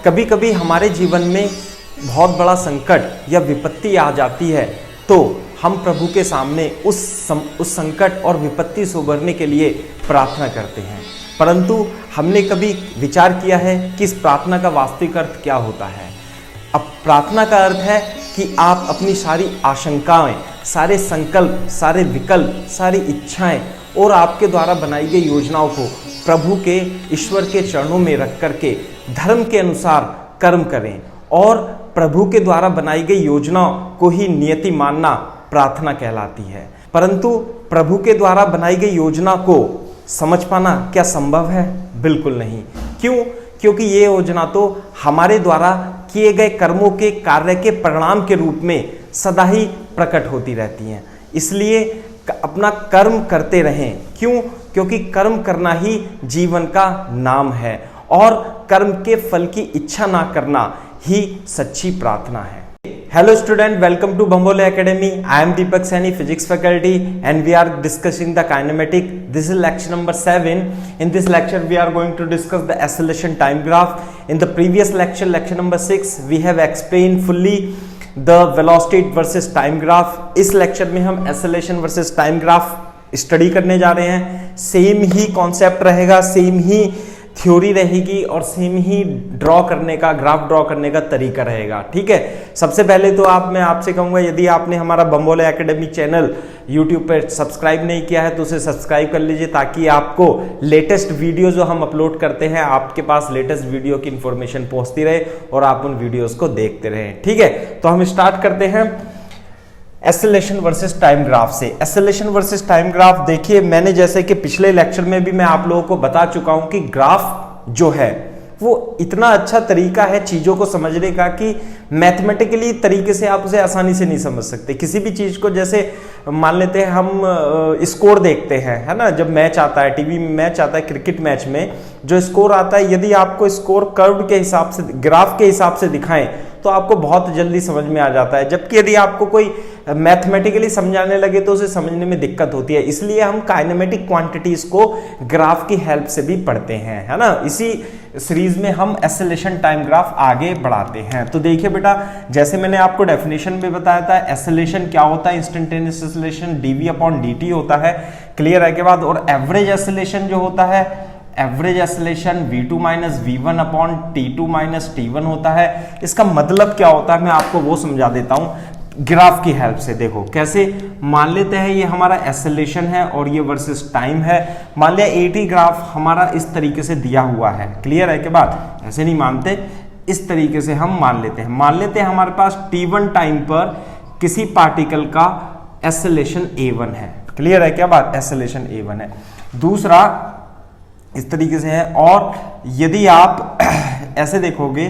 कभी कभी हमारे जीवन में बहुत बड़ा संकट या विपत्ति आ जाती है तो हम प्रभु के सामने उस संकट और विपत्ति से उबरने के लिए प्रार्थना करते हैं, परंतु हमने कभी विचार किया है कि इस प्रार्थना का वास्तविक अर्थ क्या होता है। अब प्रार्थना का अर्थ है कि आप अपनी सारी आशंकाएं, सारे संकल्प, सारे विकल्प, सारी इच्छाएं और आपके द्वारा बनाई गई योजनाओं को प्रभु के, ईश्वर के चरणों में रख करके धर्म के अनुसार कर्म करें और प्रभु के द्वारा बनाई गई योजनाओं को ही नियति मानना प्रार्थना कहलाती है। परंतु प्रभु के द्वारा बनाई गई योजना को समझ पाना क्या संभव है? बिल्कुल नहीं। क्यों? क्योंकि ये योजना तो हमारे द्वारा किए गए कर्मों के कार्य के परिणाम के रूप में सदा ही प्रकट होती रहती हैं। इसलिए अपना कर्म करते रहें। क्यों? क्योंकि कर्म करना ही जीवन का नाम है और कर्म के फल की इच्छा ना करना ही सच्ची प्रार्थना है। Hello student, welcome to Bambole Academy. I am Deepak Saini, physics faculty, and we are discussing the kinematic. This is lecture number 7. In this lecture we are going to discuss the acceleration time graph. In the previous lecture, lecture number 6, we have explained fully the velocity versus time graph. इस lecture में हम acceleration versus time graph study करने जा रहे हैं। Same ही concept रहेगा, same ही theory रहेगी और सेम ही ड्रॉ करने का, ग्राफ ड्रॉ करने का तरीका रहेगा। ठीक है, सबसे पहले तो मैं आपसे कहूंगा, यदि आपने हमारा बम्बोले एकेडमी चैनल यूट्यूब पर सब्सक्राइब नहीं किया है तो उसे सब्सक्राइब कर लीजिए, ताकि आपको लेटेस्ट वीडियो जो हम अपलोड करते हैं आपके पास लेटेस्ट वीडियो की इंफॉर्मेशन पहुंचती रहे और आप उन वीडियोस को देखते रहें। ठीक है, तो हम स्टार्ट करते हैं एक्सेलरेशन वर्सेस टाइम ग्राफ से। एक्सेलरेशन वर्सेस टाइम ग्राफ देखिए, मैंने जैसे कि पिछले लेक्चर में भी मैं आप लोगों को बता चुका हूं कि ग्राफ जो है वो इतना अच्छा तरीका है चीजों को समझने का कि मैथमेटिकली तरीके से आप उसे आसानी से नहीं समझ सकते। किसी भी चीज को, जैसे मान लेते हैं हम स्कोर देखते हैं, है ना, जब मैच आता है, टीवी में मैच आता है, क्रिकेट मैच में जो स्कोर आता है, यदि आपको स्कोर कर्व के हिसाब से, ग्राफ के हिसाब से दिखाएं तो आपको बहुत जल्दी समझ में आ जाता है। जबकि यदि आपको कोई मैथमेटिकली समझाने लगे तो उसे समझने में दिक्कत होती है। इसलिए हम काइनेमेटिक क्वांटिटीज को ग्राफ की हेल्प से भी पढ़ते हैं, है ना। इसी सीरीज में हम एक्सेलरेशन टाइम ग्राफ आगे बढ़ाते हैं। तो देखिए बेटा, जैसे मैंने आपको डेफिनेशन में बताया था, एक्सेलरेशन क्या होता है, इंस्टेंटेनियस एक्सेलरेशन dv/dt होता है, क्लियर है के बाद। और एवरेज एक्सेलरेशन जो होता है, average acceleration v2 - v1/t2 - t1 होता है। इसका मतलब क्या होता है मैं आपको वो समझा देता हूं ग्राफ की हेल्प से। देखो कैसे, मान लेते हैं ये हमारा एक्सेलरेशन है और ये वर्सेस टाइम है। मान लिया 80 ग्राफ हमारा इस तरीके से दिया हुआ है, क्लियर है के बाद। ऐसे नहीं मानते, इस तरीके से हम मान लेते हैं। मान लेते हैं हमारे पास t1 टाइम पर किसी पार्टिकल का एक्सेलरेशन a1 है, क्लियर है क्या बात, एक्सेलरेशन a1 है। दूसरा इस तरीके से है, और यदि आप ऐसे देखोगे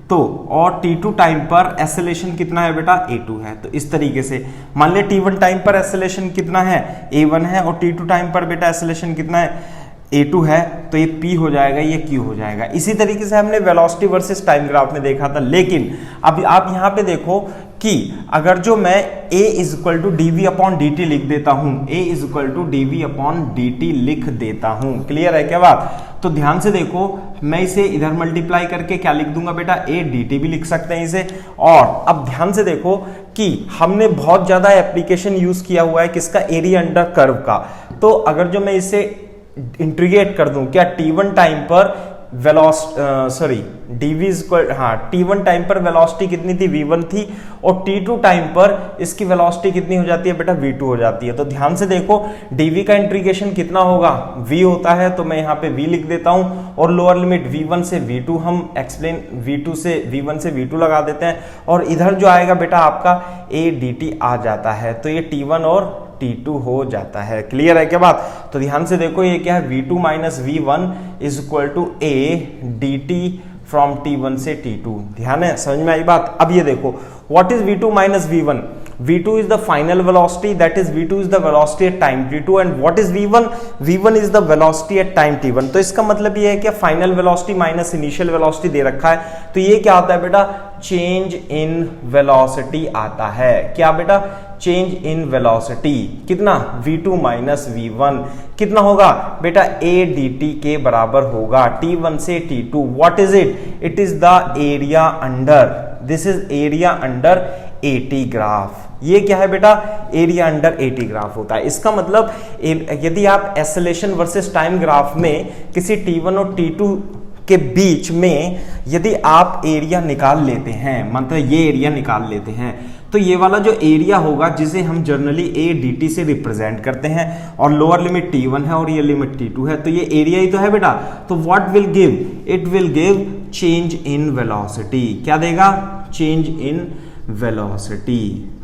तो, और t2 टाइम पर एक्सेलरेशन कितना है बेटा, a2 है। तो इस तरीके से मान लिया t1 टाइम पर एक्सेलरेशन कितना है, a1 है, और t2 टाइम पर बेटा एक्सेलरेशन कितना है, a2 है। तो ये p हो जाएगा, ये q हो जाएगा। इसी तरीके से हमने वेलोसिटी वर्सेस टाइम ग्राफ में देखा था। लेकिन अब आप यहां पे देखो कि अगर जो मैं a = dv/dt लिख देता हूं, a = dv/dt लिख देता हूं, क्लियर है क्या बात। तो ध्यान से देखो, मैं इसे इधर मल्टीप्लाई करके क्या लिख दूंगा बेटा, a dt भी लिख सकते हैं इसे। और अब ध्यान से देखो कि हमने बहुत ज्यादा एप्लीकेशन यूज किया हुआ है किसका, एरिया अंडर कर्व का। तो अगर जो मैं इसे इंटीग्रेट कर दूं, क्या t1 टाइम पर t1 टाइम पर वेलोसिटी कितनी थी, v1 थी, और t2 टाइम पर इसकी वेलोसिटी कितनी हो जाती है बेटा, v2 हो जाती है। तो ध्यान से देखो, dv का इंटीग्रेशन कितना होगा, v होता है, तो मैं यहाँ पे v लिख देता हूं, और लोअर लिमिट v1 से v2 हम एक्सप्लेन v1 से v2 लगा देते हैं, और इधर जो आएगा बेटा आपका a dt आ जाता है। तो ये t1 और t2 हो जाता है, क्लियर है क्या बात। तो ध्यान से देखो, ये क्या है, v2 - v1 = a dt from t1 से t2। ध्यान है, समझ में आई बात। अब ये देखो, what is v2 - v1, v2 is the final velocity, that is v2 is the velocity at time t2, and what is v1, v1 is the velocity at time t1। तो इसका मतलब ये है कि final velocity minus initial velocity दे रखा है, तो ये क्या आता है बेटा, चेंज इन वेलोसिटी आता है। क्या बेटा, चेंज इन वेलोसिटी कितना v2 माइनस v1 कितना होगा बेटा a dt के बराबर होगा t1 से t2। What is it? It is the area under, this is area under AT graph. ये क्या है बेटा? एरिया अंडर AT ग्राफ होता है। इसका मतलब यदि आप एक्सेलरेशन वर्सेस टाइम ग्राफ में किसी t1 और t2 के बीच में यदि आप एरिया निकाल लेते हैं, मतलब ये एरिया निकाल लेते हैं, तो ये वाला जो एरिया होगा जिसे हम जनरली a dt से रिप्रेजेंट करते हैं और लोअर लिमिट t1 है और ये लिमिट t2 है, तो ये एरिया ही तो है बेटा। तो what will give? It will give change in velocity. क्या देगा? Change in velocity.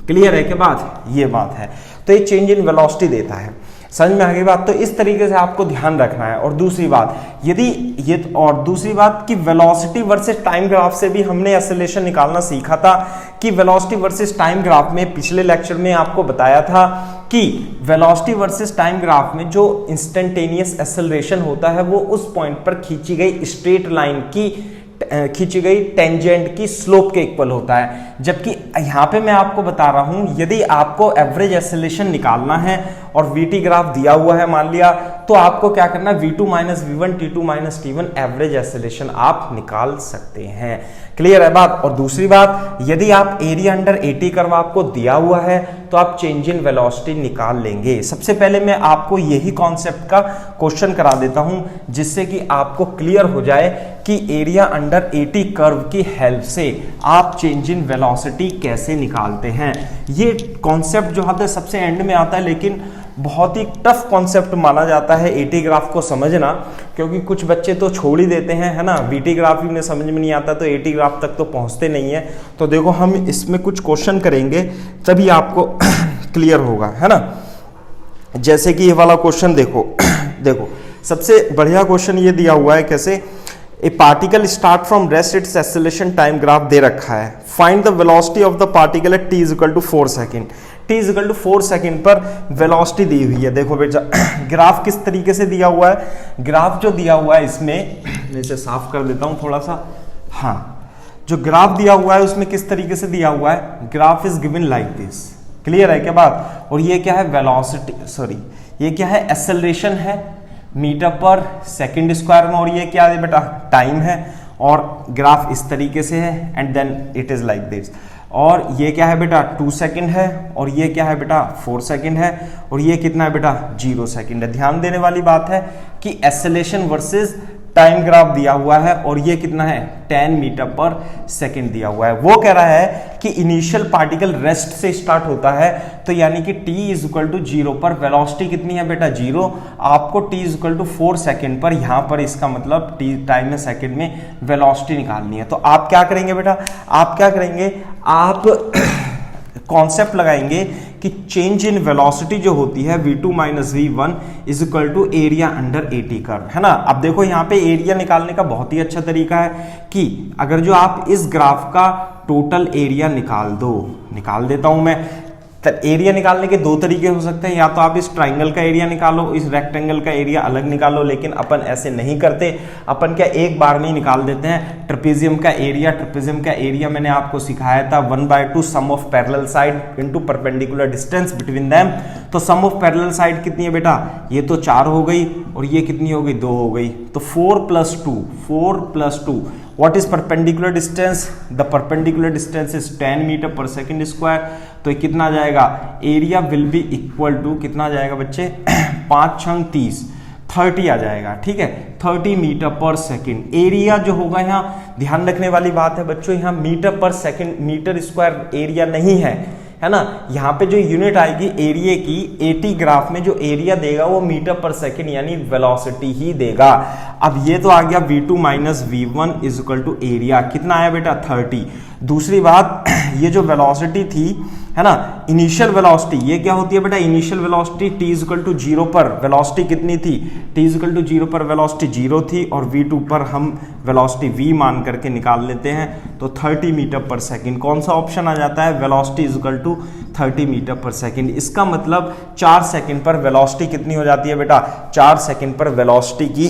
क्लियर है क्या बात? ये बात है। तो ये चेंज इन वेलोसिटी देता है। समझ में आ गई बात? तो इस तरीके से आपको ध्यान रखना है। और दूसरी बात दूसरी बात कि वेलोसिटी वर्सेस टाइम ग्राफ से भी हमने एक्सेलरेशन निकालना सीखा था कि वेलोसिटी वर्सेस टाइम ग्राफ में पिछले लेक्चर में आपको बताया था कि वेलोसिटी वर्सेस टाइम ग्राफ में जो इंस्टेंटेनियस एक्सेलरेशन होता है वो उस पॉइंट पर खींची गई स्ट्रेट लाइन की खींची गई टेंजेंट की स्लोप के इक्वल होता है। जबकि यहां पे मैं आपको बता रहा हूं यदि आपको एवरेज एक्सेलरेशन निकालना है और VT ग्राफ दिया हुआ है मान लिया, तो आपको क्या करना है? v2 minus v1 t2 minus t1 average acceleration आप निकाल सकते हैं। क्लियर है बात? और दूसरी बात, यदि आप एरिया अंडर AT कर्व आपको दिया हुआ है तो आप चेंज इन वेलोसिटी निकाल लेंगे। सबसे पहले मैं आपको यही कॉन्सेप्ट का क्वेश्चन करा देता हूं जिससे कि आपको क्लियर हो जाए कि एरिया अंडर AT कर्व की हेल्प से आप चेंज इन वेलोसिटी कैसे निकालते हैं। ये कॉन्सेप्ट जो आता है सबसे एंड में आता है, लेकिन बहुत ही टफ कॉन्सेप्ट माना जाता है AT ग्राफ को समझना, क्योंकि कुछ बच्चे तो छोड़ ही देते हैं, है ना। VT ग्राफ ही उन्हें समझ में नहीं आता तो AT ग्राफ तक तो पहुंचते नहीं है। तो देखो हम इसमें कुछ क्वेश्चन करेंगे तभी आपको क्लियर होगा, है ना। जैसे कि ये वाला क्वेश्चन देखो सबसे बढ़िया क्वेश्चन ये दिया हुआ है कैसे? A particle start from rest its acceleration time graph दे रखा है। Find the velocity of the particle at t equal to 4 second. t equal to 4 second पर वेलोसिटी दी हुई है। देखो बेटा ग्राफ किस तरीके से दिया हुआ है? ग्राफ जो दिया हुआ है इसमें, मैं इसे साफ कर देता हूं थोड़ा सा। हाँ, जो ग्राफ दिया हुआ है उसमें किस तरीके से दिया हुआ है? Graph is given like this. Clear है क्या बात? और ये क्या है? वेलोसिटी, ये क्या है? एक्सेलरेशन है मीटर पर सेकंड स्क्वायर में, और ये क्या है बेटा? टाइम है। और ग्राफ इस तरीके से है and then it is like this. और ये क्या है बेटा? 2 सेकंड है, और ये क्या है बेटा? 4 सेकंड है, और ये कितना है बेटा? 0 सेकंड है। ध्यान देने वाली बात है कि एक्सेलरेशन वर्सेस टाइम ग्राफ दिया हुआ है और ये कितना है? 10 मीटर पर सेकंड दिया हुआ है। वो कह रहा है कि इनिशियल पार्टिकल रेस्ट से स्टार्ट होता है, तो यानी कि t इज इक्वल टू 0 पर वेलोसिटी कितनी है बेटा? 0। आपको t is equal to 4 second पर, यहां पर इसका मतलब t टाइम में सेकंड में वेलोसिटी निकालनी है। तो आप क्या करेंगे बेटा? आप क्या करेंगे? आप कॉन्सेप्ट लगाएंगे कि चेंज इन वेलोसिटी जो होती है v2 minus v1 is equal to area under AT curve, है ना। अब देखो यहाँ पे एरिया निकालने का बहुत ही अच्छा तरीका है कि अगर जो आप इस ग्राफ का टोटल एरिया निकाल देता हूं मैं। एरिया निकालने के 2 तरीके हो सकते हैं, या तो आप इस ट्राइंगल का एरिया निकालो, इस रेक्टेंगल का एरिया अलग निकालो, लेकिन अपन ऐसे नहीं करते। अपन क्या एक बार में ही निकाल देते हैं ट्रेपेजियम का एरिया मैंने आपको सिखाया था 1/2 sum of parallel side into perpendicular distance between them. तो सम ऑफ पैरेलल साइड कितनी है बेटा? ये तो 4 हो गई, और ये कितनी हो गई? 2 हो गई। तो 4 plus 2 What is perpendicular distance? The perpendicular distance is 10 metre पर सेकेंड स्क्वायर। तो ये कितना जाएगा? Area will be equal to कितना जाएगा बच्चे? 5 छंग 30 आ जाएगा। ठीक है, 30 मीटर पर सेकेंड। एरिया जो होगा यहाँ ध्यान रखने वाली बात है बच्चों, यहाँ मीटर पर सेकेंड, मीटर स्क्वायर एरिया नहीं है, है ना। यहाँ पे जो यूनिट आएगी एरिया की, AT ग्राफ में जो एरिया देगा वो मीटर पर सेकेंड यानी वेलोसिटी ही देगा। अब ये तो आ गया v2 minus v1 is equal to area. कितना आया बेटा? 30। दूसरी बात, ये जो वेलोसिटी थी, है ना, इनिशियल वेलोसिटी, ये क्या होती है बेटा? Initial velocity t is equal to 0 पर वेलोसिटी कितनी थी? t इज इक्वल टू 0 पर वेलोसिटी 0 थी, और v2 पर हम वेलोसिटी v मान करके निकाल लेते हैं। तो 30 मीटर पर सेकेंड कौन सा ऑप्शन आ जाता है? Velocity is equal to 30 metre पर सेकेंड। इसका मतलब 4 सेकेंड पर वेलोसिटी कितनी हो जाती है बेटा? 4 सेकेंड पर वेलोसिटी की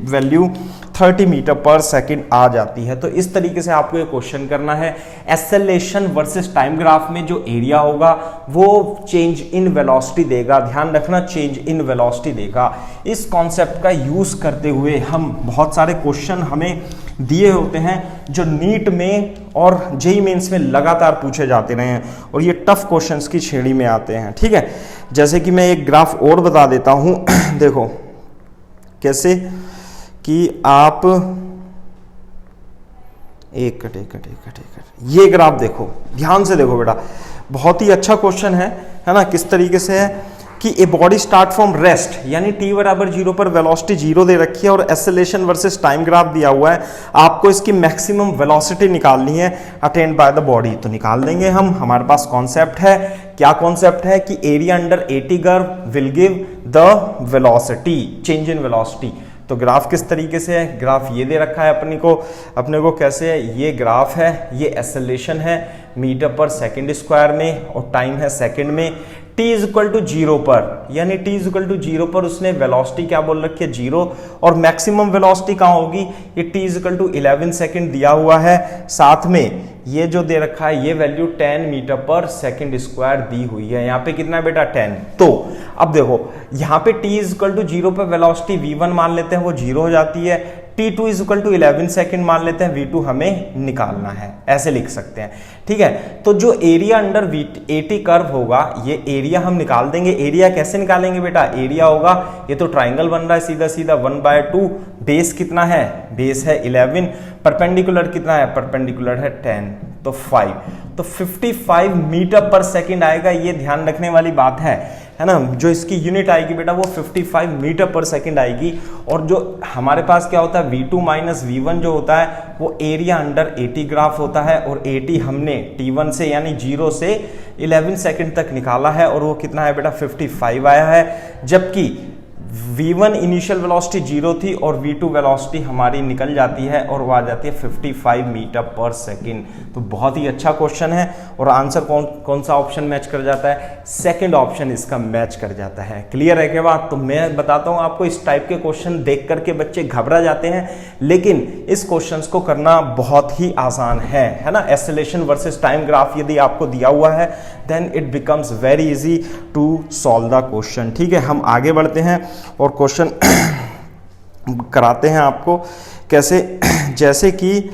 वैल्यू 30 मीटर पर सेकंड आ जाती है। तो इस तरीके से आपको ये क्वेश्चन करना है। एक्सेलरेशन वर्सेस टाइम ग्राफ में जो एरिया होगा वो चेंज इन वेलोसिटी देगा, ध्यान रखना, चेंज इन वेलोसिटी देगा। इस कॉन्सेप्ट का यूज करते हुए हम बहुत सारे क्वेश्चन हमें दिए होते हैं जो नीट में और जेईई मेंस में लगातार पूछे जाते रहे हैं और ये टफ क्वेश्चंस की श्रेणी में आते हैं। ठीक है, जैसे कि मैं एक ग्राफ और बता देता हूं देखो कैसे कि आप एक ये ग्राफ देखो, ध्यान से देखो बेटा, बहुत ही अच्छा क्वेश्चन है ना। किस तरीके से है कि a body start from rest, यानी t बराबर 0 पर वेलोसिटी 0 दे रखी है और एक्सेलरेशन वर्सेस टाइम ग्राफ दिया हुआ है। आपको इसकी मैक्सिमम वेलोसिटी निकालनी है अटेन्ड बाय द बॉडी। तो निकाल देंगे हम, हमारे पास कॉन्सेप्ट है। क्या कॉन्सेप्ट है कि area under 80 curve will give the velocity, change in velocity. तो ग्राफ किस तरीके से है, ग्राफ ये दे रखा है अपने को कैसे है, ये ग्राफ है, ये एक्सेलरेशन है मीटर पर सेकंड स्क्वायर में और टाइम है सेकंड में। t इज इक्वल टू 0 पर, यानी t इज इक्वल टू 0 पर उसने वेलोसिटी क्या बोल रखी है, 0, और मैक्सिमम वेलोसिटी कहाँ होगी, ये t is equal to 11 second दिया हुआ है। साथ में ये जो दे रखा है ये वैल्यू 10 मीटर पर सेकंड स्क्वायर दी हुई है। यहाँ पे कितना है बेटा, 10। तो अब देखो यहाँ पे t इज इक्वल टू 0 पर वेलोसिटी v1 मान लेते हैं, वो 0 हो जाती है। t2 is equal to 11 second मान लेते हैं, v2 हमें निकालना है, ऐसे लिख सकते हैं। ठीक है, तो जो एरिया अंडर 80 कर्व होगा ये एरिया हम निकाल देंगे। एरिया कैसे निकालेंगे बेटा, एरिया होगा, ये तो ट्राइंगल बन रहा है सीधा सीधा 1/2, बेस कितना है, बेस है 11, परपेंडिकुलर कितना है, परपेंडिकुलर है 10, तो 5, तो 55 मीटर पर सेकंड आएगा। ये ध्यान रखने वाली बात है ना। जो इसकी यूनिट आएगी बेटा वो 55 मीटर पर सेकंड आएगी। और जो हमारे पास क्या होता है, v2 माइनस v1 जो होता है वो एरिया अंडर 80 ग्राफ होता है, और 80 हमने t1 से यानी 0 से 11 सेकंड तक निकाला है और वो कितना है बेटा, 55 आया है। जबकि v1 इनिशियल वेलोसिटी 0 थी और v2 वेलोसिटी हमारी निकल जाती है और वो आ जाती है 55 मीटर पर सेकंड। तो बहुत ही अच्छा क्वेश्चन है और आंसर कौन सा ऑप्शन मैच कर जाता है, सेकंड ऑप्शन इसका मैच कर जाता है। क्लियर है क्या बात। तो मैं बताता हूं आपको, इस टाइप के क्वेश्चन देख करके बच्चे घबरा जाते हैं, लेकिन इस क्वेश्चन को करना बहुत ही आसान है ना। एक्सेलरेशन वर्सेस टाइम ग्राफ यदि आपको दिया हुआ है then it becomes very easy to solve the question. ठीक है, हम आगे बढ़ते हैं और क्वेश्चन कराते हैं आपको कैसे। जैसे कि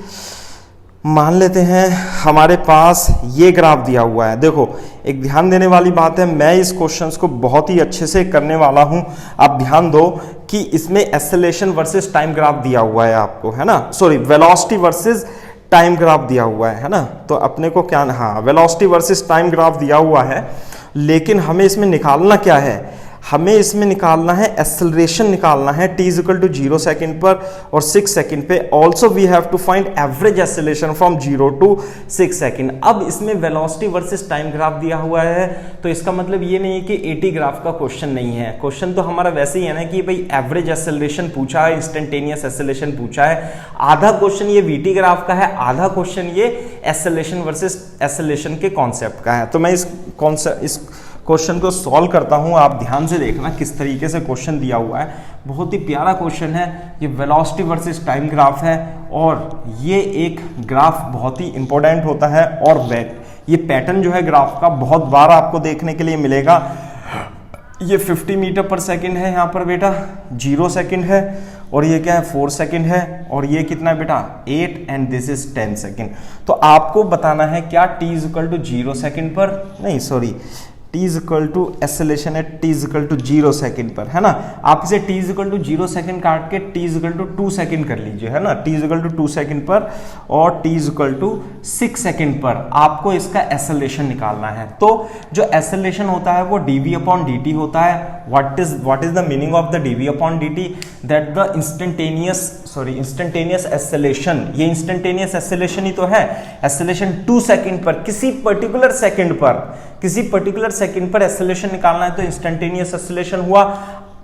मान लेते हैं हमारे पास ये ग्राफ दिया हुआ है। देखो एक ध्यान देने वाली बात है, मैं इस क्वेश्चंस को बहुत ही अच्छे से करने वाला हूं। आप ध्यान दो कि इसमें एक्सेलरेशन वर्सेस टाइम ग्राफ दिया हुआ है आपको, है ना, sorry velocity versus time graph दिया हुआ है ना। तो अपने को क्या, हाँ वेलोसिटी वर्सेस टाइम ग्राफ दिया हुआ है, लेकिन हमें इसमें निकालना क्या है, हमें इसमें निकालना है एक्सेलरेशन निकालना है t is equal to 0 second पर और 6 सेकेंड पे। Also we have to find average acceleration from 0 to 6 second. अब इसमें वेलोसिटी वर्सेस टाइम ग्राफ दिया हुआ है, तो इसका मतलब ये नहीं है कि 80 ग्राफ का क्वेश्चन नहीं है। क्वेश्चन तो हमारा वैसे ही है ना कि भाई एवरेज एक्सेलरेशन पूछा है, इंस्टेंटेनियस एक्सेलरेशन पूछा है। आधा क्वेश्चन ये वीटी ग्राफ का है, आधा क्वेश्चन ये एक्सेलरेशन वर्सेस एक्सेलरेशन के कॉन्सेप्ट का है। तो मैं इस क्वेश्चन को सॉल्व करता हूं, आप ध्यान से देखना किस तरीके से क्वेश्चन दिया हुआ है। बहुत ही प्यारा क्वेश्चन है, ये वेलोसिटी वर्सेस टाइम ग्राफ है और ये एक ग्राफ बहुत ही इंपॉर्टेंट होता है और ये पैटर्न जो है ग्राफ का बहुत बार आपको देखने के लिए मिलेगा। ये 50 मीटर पर सेकंड है यहाँ पर बेटा, 0 सेकंड है, और ये क्या है 4 सेकंड है, और ये कितना है बेटा 8 एंड दिस इज 10 सेकंड। तो आपको बताना है क्या t is equal to 0 second पर, नहीं sorry t is equal to acceleration है t is equal to 0 second पर, है ना। आप इसे t is equal to 0 second काट के t is equal to 2 second कर लीजिए, है ना। t is equal to 2 second पर और t is equal to 6 second पर आपको इसका एक्सेलरेशन निकालना है। तो जो एक्सेलरेशन होता है वो dv अपॉन dt होता है। What is the meaning of the dv upon dt, that the instantaneous acceleration, ये इंस्टेंटेनियस एक्सेलरेशन ही तो है। एक्सेलरेशन 2 सेकंड पर, किसी पर्टिकुलर सेकंड पर एक्सेलरेशन निकालना है तो इंस्टेंटेनियस एक्सेलरेशन हुआ।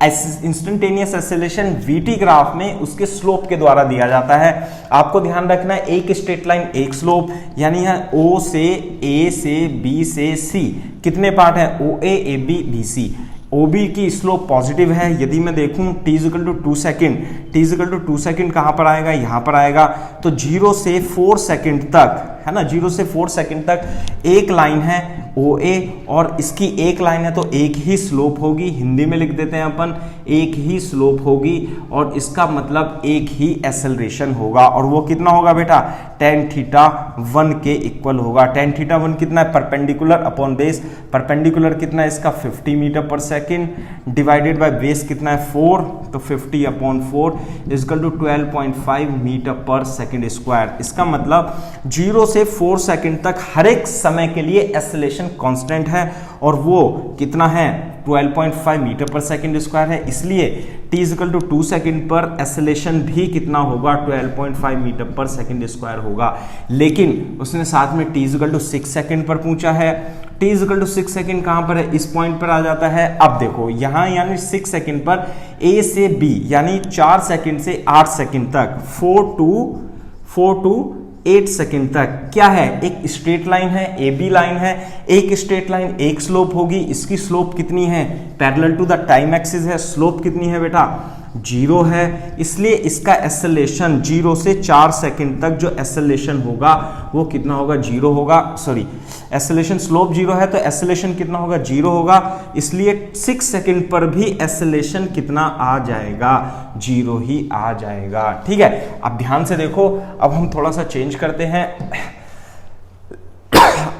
इंस्टेंटेनियस एक्सेलरेशन वीटी ग्राफ में उसके स्लोप के द्वारा दिया जाता है। आपको ध्यान रखना है एक स्ट्रेट लाइन एक स्लोप, यानी है O से A से B से C, कितने पार्ट है OA AB BC, OB की स्लोप पॉजिटिव है। यदि मैं देखूं t equal to 2 second, t equal to 2 second कहाँ पर आएगा, यहाँ पर आएगा। तो 0 से 4 सेकेंड तक, है ना, 0 से 4 सेकेंड तक एक लाइन है OA और इसकी एक लाइन है, तो एक ही स्लोप होगी। हिंदी में लिख देते हैं अपन, एक ही स्लोप होगी और इसका मतलब एक ही एक्सेलरेशन होगा। और वो कितना होगा बेटा, tan θ1 के इक्वल होगा। tan θ1 कितना है, परपेंडिकुलर अपॉन बेस, परपेंडिकुलर कितना है इसका 50 मीटर पर सेकेंड, डिवाइडेड बाय बेस कितना है 4, तो 50 अपॉन 4 इक्वल टू 12.5 मीटर पर सेकेंड स्क्वायर। इसका मतलब 0 से 4 सेकेंड तक हर एक समय के लिए एक्सेलरेशन कांस्टेंट है और वो कितना है 12.5 मीटर पर सेकेंड स्क्वायर है। इसलिए t इक्वल टू 2 सेकेंड पर एक्सेलरेशन भी कितना होगा, 12.5 मीटर पर सेकेंड स्क्वायर होगा। लेकिन उसने साथ में t इक्वल टू 6 सेकेंड पर पूछा है। t इक्वल टू 6 सेकेंड कहां पर है, इस पॉइंट पर आ जाता है। अब देखो यहां यानी 6 सेकेंड पर a से b यानी 4 सेकेंड से 8 सेकेंड तक, 4 टू 8 सेकेंड तक क्या है, एक स्ट्रेट लाइन है, AB लाइन है। एक स्ट्रेट लाइन एक स्लोप होगी, इसकी स्लोप कितनी है, parallel to the time axis है। स्लोप कितनी है बेटा, 0 है। इसलिए इसका एक्सेलरेशन 0 से 4 सेकेंड तक जो एक्सेलरेशन होगा वो कितना होगा, 0 होगा। सॉरी, एक्सेलरेशन स्लोप 0 है तो एक्सेलरेशन कितना होगा, 0 होगा। इसलिए 6 सेकेंड पर भी एक्सेलरेशन कितना आ जाएगा, 0 ही आ जाएगा। ठीक है, अब ध्यान से देखो, अब हम थोड़ा सा चेंज करते हैं।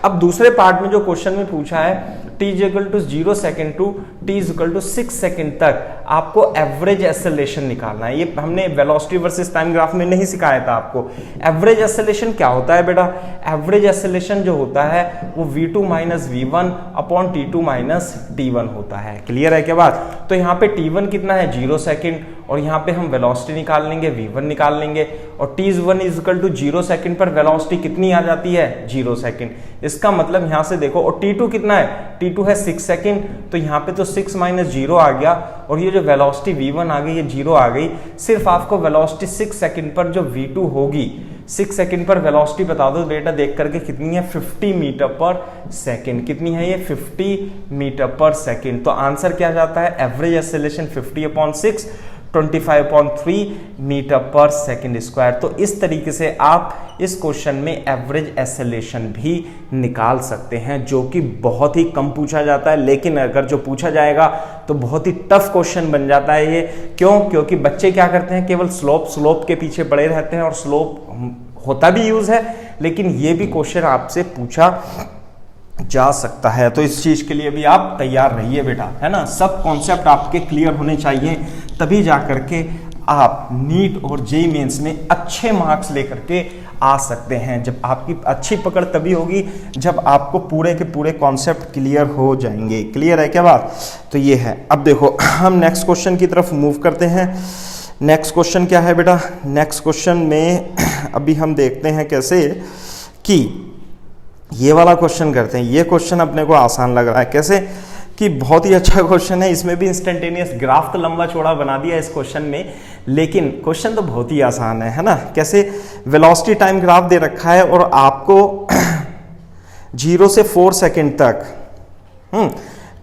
अब दूसरे पार्ट में जो क्वेश्चन में पूछा है t equal to 0 second to t equal to 6 second तक आपको एवरेज एक्सेलरेशन निकालना है। ये हमने वेलोसिटी वर्सेस टाइम ग्राफ में नहीं सिखाया था आपको। एवरेज एक्सेलरेशन क्या होता है बेटा, एवरेज एक्सेलरेशन जो होता है वो v2 minus v1 upon t2 minus t1 होता है। क्लियर है क्या बात। तो यहाँ पे t1 कितना है, 0 सेकेंड, और यहाँ पे हम वेलोसिटी निकाल लेंगे, v1 निकाल लेंगे, और t1 इक्वल टू 0 सेकेंड पर वेलोसिटी कितनी आ जाती है, 0 सेकेंड। इसका मतलब यहाँ से देखो, और t2 कितना है, t2 है 6 सेकेंड, तो यहाँ पे तो 6 माइनस 0 आ गया, और ये जो वेलोसिटी v1 आ गई ये 0 आ गई। सिर्फ आपको वेलोसिटी 6 सेकेंड पर जो v2 होगी, 6 सेकेंड पर वेलोसिटी बता दो बेटा देख करके, कितनी है, 50 मीटर पर सेकेंड। कितनी है ये, 50 मीटर पर सेकेंड। तो आंसर क्या जाता है, एवरेज एक्सेलरेशन 50/6 25/3 मीटर पर सेकेंड स्क्वायर। तो इस तरीके से आप इस क्वेश्चन में एवरेज एक्सेलरेशन भी निकाल सकते हैं, जो कि बहुत ही कम पूछा जाता है, लेकिन अगर जो पूछा जाएगा तो बहुत ही टफ क्वेश्चन बन जाता है ये। क्यों, क्योंकि बच्चे क्या करते हैं, केवल स्लोप के पीछे पड़े रहते हैं, और स्लोप होता भी यूज है, लेकिन ये भी क्वेश्चन आपसे पूछा जा सकता है। तो इस चीज के लिए भी आप तैयार रहिए बेटा, है ना। सब कॉन्सेप्ट आपके क्लियर होने चाहिए, तभी जा करके आप नीट और जेईई मेंस में अच्छे मार्क्स लेकर के आ सकते हैं। जब आपकी अच्छी पकड़ तभी होगी जब आपको पूरे के पूरे कॉन्सेप्ट क्लियर हो जाएंगे। क्लियर है क्या बात। तो ये है। अब देखो हम नेक्स्ट क्वेश्चन की तरफ मूव करते हैं। नेक्स्ट क्वेश्चन क्या है बेटा, नेक्स्ट क्वेश्चन में अभी हम देखते हैं कैसे कि ये वाला क्वेश्चन करते हैं। ये क्वेश्चन अपने को आसान लग रहा है, कैसे कि बहुत ही अच्छा क्वेश्चन है। इसमें भी इंस्टेंटेनियस ग्राफ तो लंबा चौड़ा बना दिया इस क्वेश्चन में, लेकिन क्वेश्चन तो बहुत ही आसान है ना। कैसे, वेलोसिटी टाइम ग्राफ दे रखा है और आपको 0 से 4 सेकेंड तक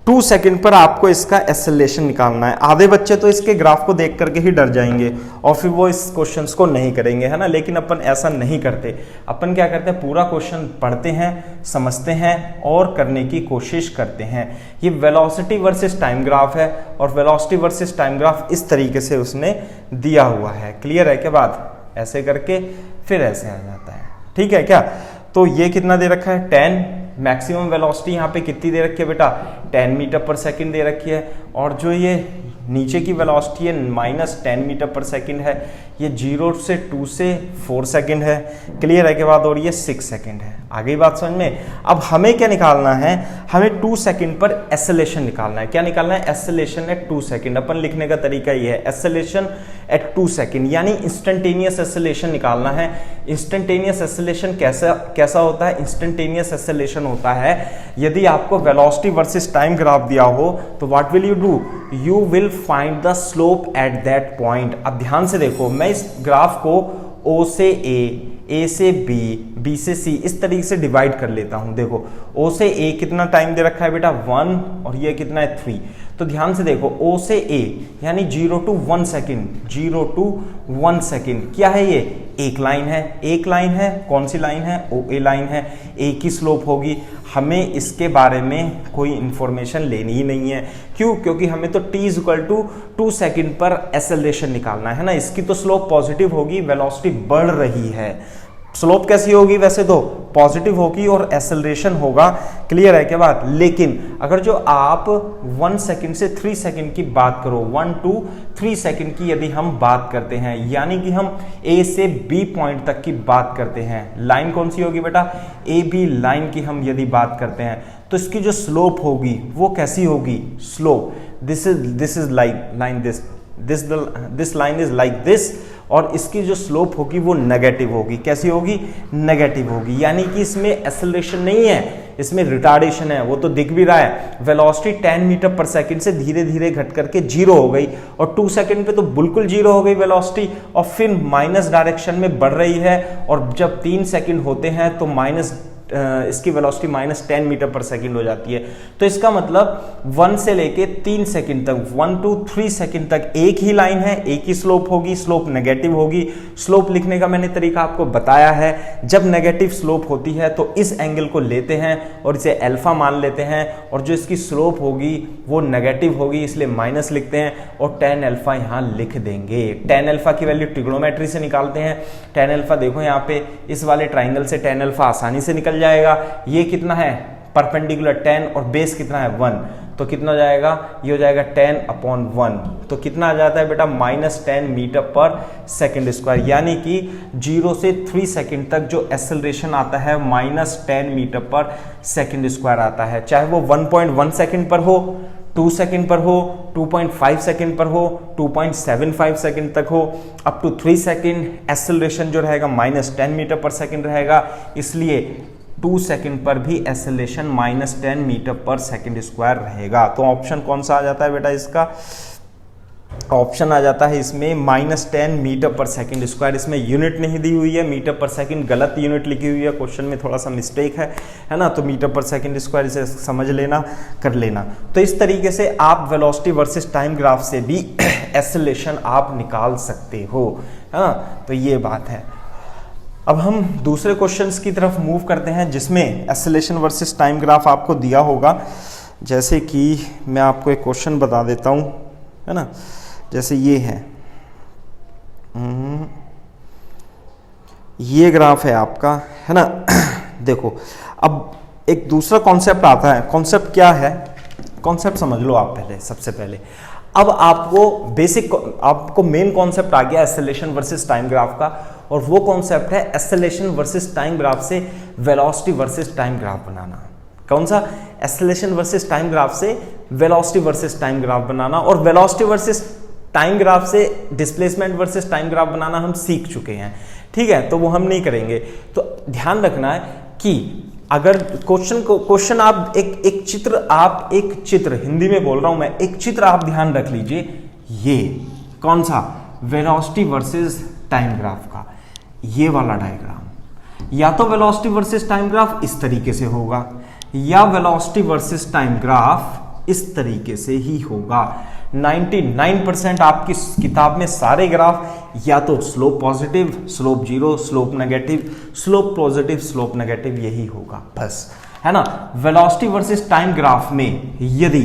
2 सेकेंड पर आपको इसका एक्सेलरेशन निकालना है। आधे बच्चे तो इसके ग्राफ को देख करके ही डर जाएंगे और फिर वो इस क्वेश्चंस को नहीं करेंगे, है ना। लेकिन अपन ऐसा नहीं करते। अपन क्या करते हैं, पूरा क्वेश्चन पढ़ते हैं, समझते हैं और करने की कोशिश करते हैं। ये वेलोसिटी वर्सेस टाइम ग्राफ है और वेलोसिटी वर्सेस टाइम ग्राफ इस तरीके से उसने दिया हुआ है। क्लियर है क्या बात। ऐसे करके फिर ऐसे आ जाता है, ठीक है क्या। तो ये कितना दे रखा है, 10। मैक्सिमम वेलोसिटी यहाँ पे कितनी दे रखी है बेटा, 10 मीटर पर सेकंड दे रखी है। और जो ये नीचे की वेलोसिटी है -10 मीटर पर सेकंड है, ये 0 से 2 से 4 सेकंड है। क्लियर है के बाद, और ये 6 सेकंड है। आ गई बात समझ में। अब हमें क्या निकालना है, हमें 2 सेकंड पर एक्सेलरेशन निकालना है। क्या निकालना है, एक्सेलरेशन एट 2 सेकंड। अपन लिखने का तरीका ये है, एक्सेलरेशन एट 2 सेकंड, यानी इंस्टेंटेनियस एक्सेलरेशन निकालना है। इंस्टेंटेनियस एक्सेलरेशन कैसा होता है, इंस्टेंटेनियस एक्सेलरेशन होता है यदि आपको वेलोसिटी वर्सेस टाइम ग्राफ दिया हो तो what will you do, you will find the slope at that point. अब ध्यान से देखो, मैं इस ग्राफ को O से A से B से C इस तरीके से डिवाइड कर लेता हूं। देखो O से A कितना टाइम दे रखा है बेटा, 1, और ये कितना है 3। तो ध्यान से देखो O से A यानी 0 to 1 सेकेंड, 0 to 1 सेकेंड क्या है ये? एक लाइन है। एक लाइन है, कौन सी लाइन है? OA लाइन है। एक ही स्लोप होगी। हमें इसके बारे में कोई इंफॉर्मेशन लेनी ही नहीं है। क्यों? क्योंकि हमें तो t = 2 सेकेंड पर एक्सेलरेशन निकालना है ना। इसकी तो स्लोप पॉजिटिव होगी, वेलोसिटी बढ़ रही है। स्लोप कैसी होगी? वैसे तो पॉजिटिव होगी और एक्सेलरेशन होगा। क्लियर है क्या बात? लेकिन अगर जो आप 1 सेकंड से 3 सेकंड की बात करो, 1 to 3 सेकंड की यदि हम बात करते हैं, यानी कि हम A से B पॉइंट तक की बात करते हैं, लाइन कौन सी होगी बेटा? AB लाइन की हम यदि बात करते हैं, तो इसकी जो स्लोप होगी वो कैसी होगी? Slope this is line this line is like this, और इसकी जो स्लोप होगी वो नेगेटिव होगी। कैसी होगी? नेगेटिव होगी। यानी कि इसमें एक्सेलरेशन नहीं है, इसमें रिटार्डेशन है। वो तो दिख भी रहा है। वेलोसिटी 10 मीटर पर सेकंड से धीरे धीरे घट करके 0 हो गई, और 2 सेकंड पे तो बिल्कुल 0 हो गई वेलोसिटी, और फिर माइनस डायरेक्शन में बढ़ रही है। और जब 3 सेकंड होते हैं तो इसकी वेलोसिटी -10 मीटर पर सेकंड हो जाती है। तो इसका मतलब 1 से लेके 3 सेकंड तक, 1 to 3 सेकंड तक एक ही लाइन है, एक ही स्लोप होगी, स्लोप नेगेटिव होगी। स्लोप लिखने का मैंने तरीका आपको बताया है। जब नेगेटिव स्लोप होती है तो इस एंगल को लेते हैं और इसे अल्फा मान लेते हैं, और जो इसकी स्लोप होगी वो नेगेटिव होगी, इसलिए माइनस लिखते हैं और tan अल्फा यहाँ लिख देंगे। tan अल्फा की वैल्यू ट्रिग्नोमेट्री से निकालते हैं। tan अल्फा देखो यहाँ पे इस वाले ट्राइंगल से tan अल्फा आसानी से निकल जाएगा। ये कितना है? परपेंडिकुलर 10, और बेस कितना है? 1, तो कितना हो जाएगा? ये हो जाएगा 10/1। तो कितना आ जाता है बेटा? -10 मीटर पर सेकंड स्क्वायर। यानी कि 0 से 3 सेकंड तक जो एक्सेलरेशन आता है -10 मीटर पर सेकंड स्क्वायर आता है। चाहे वो 1.1 सेकंड पर हो, 2 सेकंड पर हो, 2.5 सेकंड पर हो, 2.75 सेकंड तक हो, अप टू 3 सेकंड एक्सेलरेशन जो रहेगा -10 मीटर पर सेकंड रहेगा। इसलिए 2 सेकंड पर भी एक्सेलरेशन -10 मीटर पर सेकंड स्क्वायर रहेगा। तो ऑप्शन कौन सा आ जाता है बेटा? इसका ऑप्शन आ जाता है इसमें -10 मीटर पर सेकंड स्क्वायर। इसमें यूनिट नहीं दी हुई है, मीटर पर सेकंड गलत यूनिट लिखी हुई है, क्वेश्चन में थोड़ा सा मिस्टेक है ना। तो मीटर पर सेकंड स्क्वायर इसे समझ लेना, कर लेना। तो इस तरीके से आप वेलोसिटी वर्सेस टाइम ग्राफ से भी एक्सेलरेशन आप निकाल सकते हो, है ना। तो ये बात है। अब हम दूसरे क्वेश्चंस की तरफ मूव करते हैं जिसमें एक्सेलरेशन वर्सेस टाइम ग्राफ आपको दिया होगा। जैसे कि मैं आपको एक क्वेश्चन बता देता हूँ, है ना। जैसे ये है, ये ग्राफ है आपका, है ना। देखो अब एक दूसरा कॉन्सेप्ट आता है। कॉन्सेप्ट क्या है? कॉन्सेप्ट समझ लो आप पहले, सबसे पहले। अब आपको मेन कॉन्सेप्ट आ गया एक्सेलरेशन वर्सेस टाइम ग्राफ का, और वो कॉन्सेप्ट है एक्सेलरेशन वर्सेस टाइम ग्राफ से वेलोसिटी वर्सेस टाइम ग्राफ बनाना। कौन सा? एक्सेलरेशन वर्सेस टाइम ग्राफ से वेलोसिटी वर्सेस टाइम ग्राफ बनाना। और वेलोसिटी वर्सेस टाइम ग्राफ से डिस्प्लेसमेंट वर्सेस टाइम ग्राफ बनाना हम सीख चुके हैं, ठीक है। तो वो हम नहीं करेंगे। तो ध्यान रखना है कि अगर क्वेश्चन आप एक चित्र हिंदी में बोल रहा हूं मैं, एक चित्र आप ध्यान रख लीजिए। ये कौन सा? वेलोसिटी वर्सेस टाइम ग्राफ का ये वाला डायग्राम। या तो वेलोसिटी वर्सेस टाइम ग्राफ इस तरीके से होगा, या वेलोसिटी वर्सेस टाइम ग्राफ इस तरीके से ही होगा। 99% आपकी किताब में सारे ग्राफ या तो slope positive, slope zero, slope negative, slope positive, slope negative, यही होगा बस, है ना। वेलोसिटी वर्सेस टाइम ग्राफ में यदि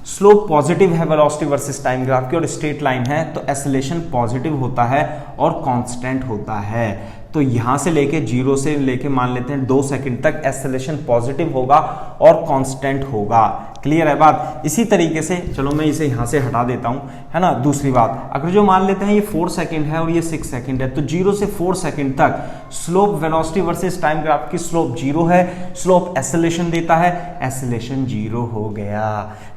स्लोप पॉजिटिव है वेलोसिटी वर्सेस टाइम ग्राफ की और स्ट्रेट लाइन है, तो एक्सेलरेशन पॉजिटिव होता है और कांस्टेंट होता है। तो यहां से लेके 0 से लेके मान लेते हैं 2 सेकंड तक एक्सेलरेशन पॉजिटिव होगा और कांस्टेंट होगा। क्लियर है बात? इसी तरीके से चलो मैं इसे यहां से हटा देता हूं, है ना। दूसरी बात, अगर जो मान लेते हैं ये 4 सेकंड है और ये 6 सेकंड है, तो 0 से 4 सेकंड तक slope velocity versus time graph की स्लोप 0 है, स्लोप एक्सेलरेशन देता है, एक्सेलरेशन 0 हो गया,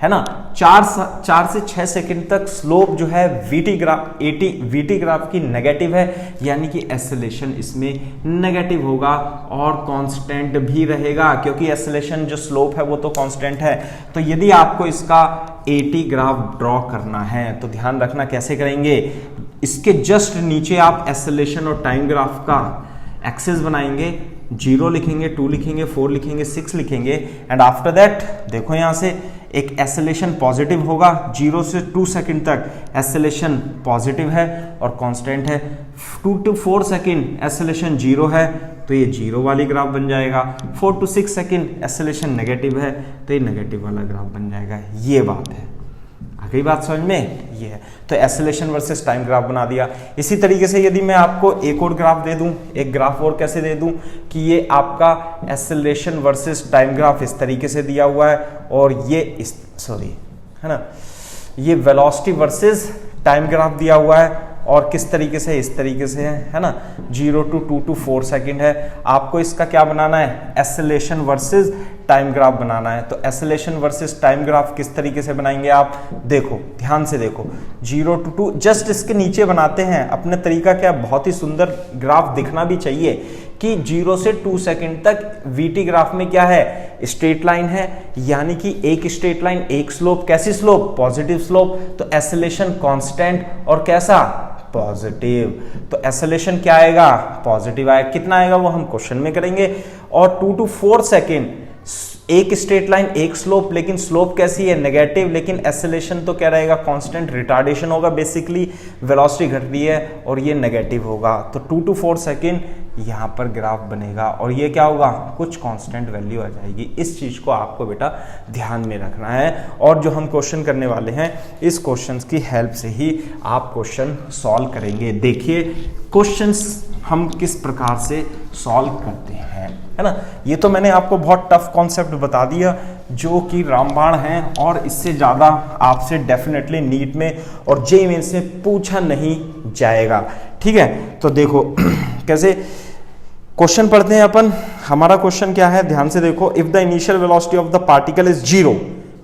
है ना। 4 से 6 सेकंड तक स्लोप जो है वीटी ग्राफ की नेगेटिव है, यानी कि एक्सेलरेशन इसमें नेगेटिव होगा और कांस्टेंट भी रहेगा, क्योंकि एक्सेलरेशन जो स्लोप है वो तो कांस्टेंट है। तो यदि आपको इसका 80 ग्राफ ड्रॉ करना है तो ध्यान रखना कैसे करेंगे। इसके जस्ट नीचे आप एक्सेलरेशन और टाइम ग्राफ का एक्सेस बनाएंगे, 0 लिखेंगे, 2 लिखेंगे, 4 लिखेंगे, 6 लिखेंगे, एंड आफ्टर दैट देखो यहां से एक एसेलेशन पॉजिटिव होगा, 0 से 2 सेकंड तक एसेलेशन पॉजिटिव है और कांस्टेंट है। 2 to 4 सेकंड एसेलेशन 0 है तो ये 0 वाली ग्राफ बन जाएगा। 4 to 6 सेकंड एसेलेशन नेगेटिव है तो ये नेगेटिव वाला ग्राफ बन जाएगा। ये बात है, आ गई बात समझ में? ये है तो एसेलेशन वर्सेस टाइम ग्राफ बना दिया। इसी तरीके से यदि मैं आपको एक और ग्राफ दे दूं, एक ग्राफ और कैसे दे दूं कि ये आपका एसेलेशन वर्सेस टाइम ग्राफ इस तरीके से दिया हुआ है और ये इस है ना, ये वेलोसिटी वर्सेस टाइम ग्राफ दिया हुआ है और किस तरीके से, इस तरीके से है ना, 0 to 2 to 4 सेकंड है। आपको इसका क्या बनाना है, एसेलेशन वर्सेस टाइम ग्राफ बनाना है। तो एसेलेशन वर्सेस टाइम ग्राफ किस तरीके से बनाएंगे आप देखो, ध्यान से देखो, 0 to 2 जस्ट इसके नीचे बनाते हैं। अपने तरीका क्या, बहुत ही सुंदर ग्राफ दिखना भी चाहिए कि 0 से 2 सेकंड तक वीटी ग्राफ में क्या है, स्ट्रेट लाइन है, यानी कि एक स्ट्रेट लाइन, एक स्लोप, कैसी स्लोप, पॉजिटिव स्लोप। तो एसेलेशन कांस्टेंट और कैसा, पॉजिटिव। तो एसेलेशन क्या आएगा, पॉजिटिव आएगा। कितना आएगा वो हम क्वेश्चन में करेंगे। और 2 to 4 सेकेंड एक स्ट्रेट लाइन, एक स्लोप, लेकिन स्लोप कैसी है, नेगेटिव, लेकिन एसेलेशन तो क्या रहेगा, कांस्टेंट, रिटार्डेशन होगा, बेसिकली वेलोसिटी घट रही है और ये नेगेटिव होगा। तो 2 to 4 सेकेंड यहाँ पर ग्राफ बनेगा और ये क्या होगा, कुछ कांस्टेंट वैल्यू आ जाएगी। इस चीज को आपको बेटा ध्यान में रखना है और जो हम क्वेश्चन करने वाले हैं इस क्वेश्चन की हेल्प से ही आप क्वेश्चन सॉल्व करेंगे। देखिए क्वेश्चंस हम किस प्रकार से सॉल्व करते हैं, है ना। ये तो मैंने आपको बहुत टफ कॉन्सेप्ट बता दिया जो कि रामबाण है और इससे ज़्यादा आपसे डेफिनेटली नीट में और जेईई मेंस में पूछा नहीं जाएगा, ठीक है। तो देखो कैसे क्वेश्चन पढ़ते हैं अपन। हमारा क्वेश्चन क्या है, ध्यान से देखो। If the initial velocity of the particle is 0,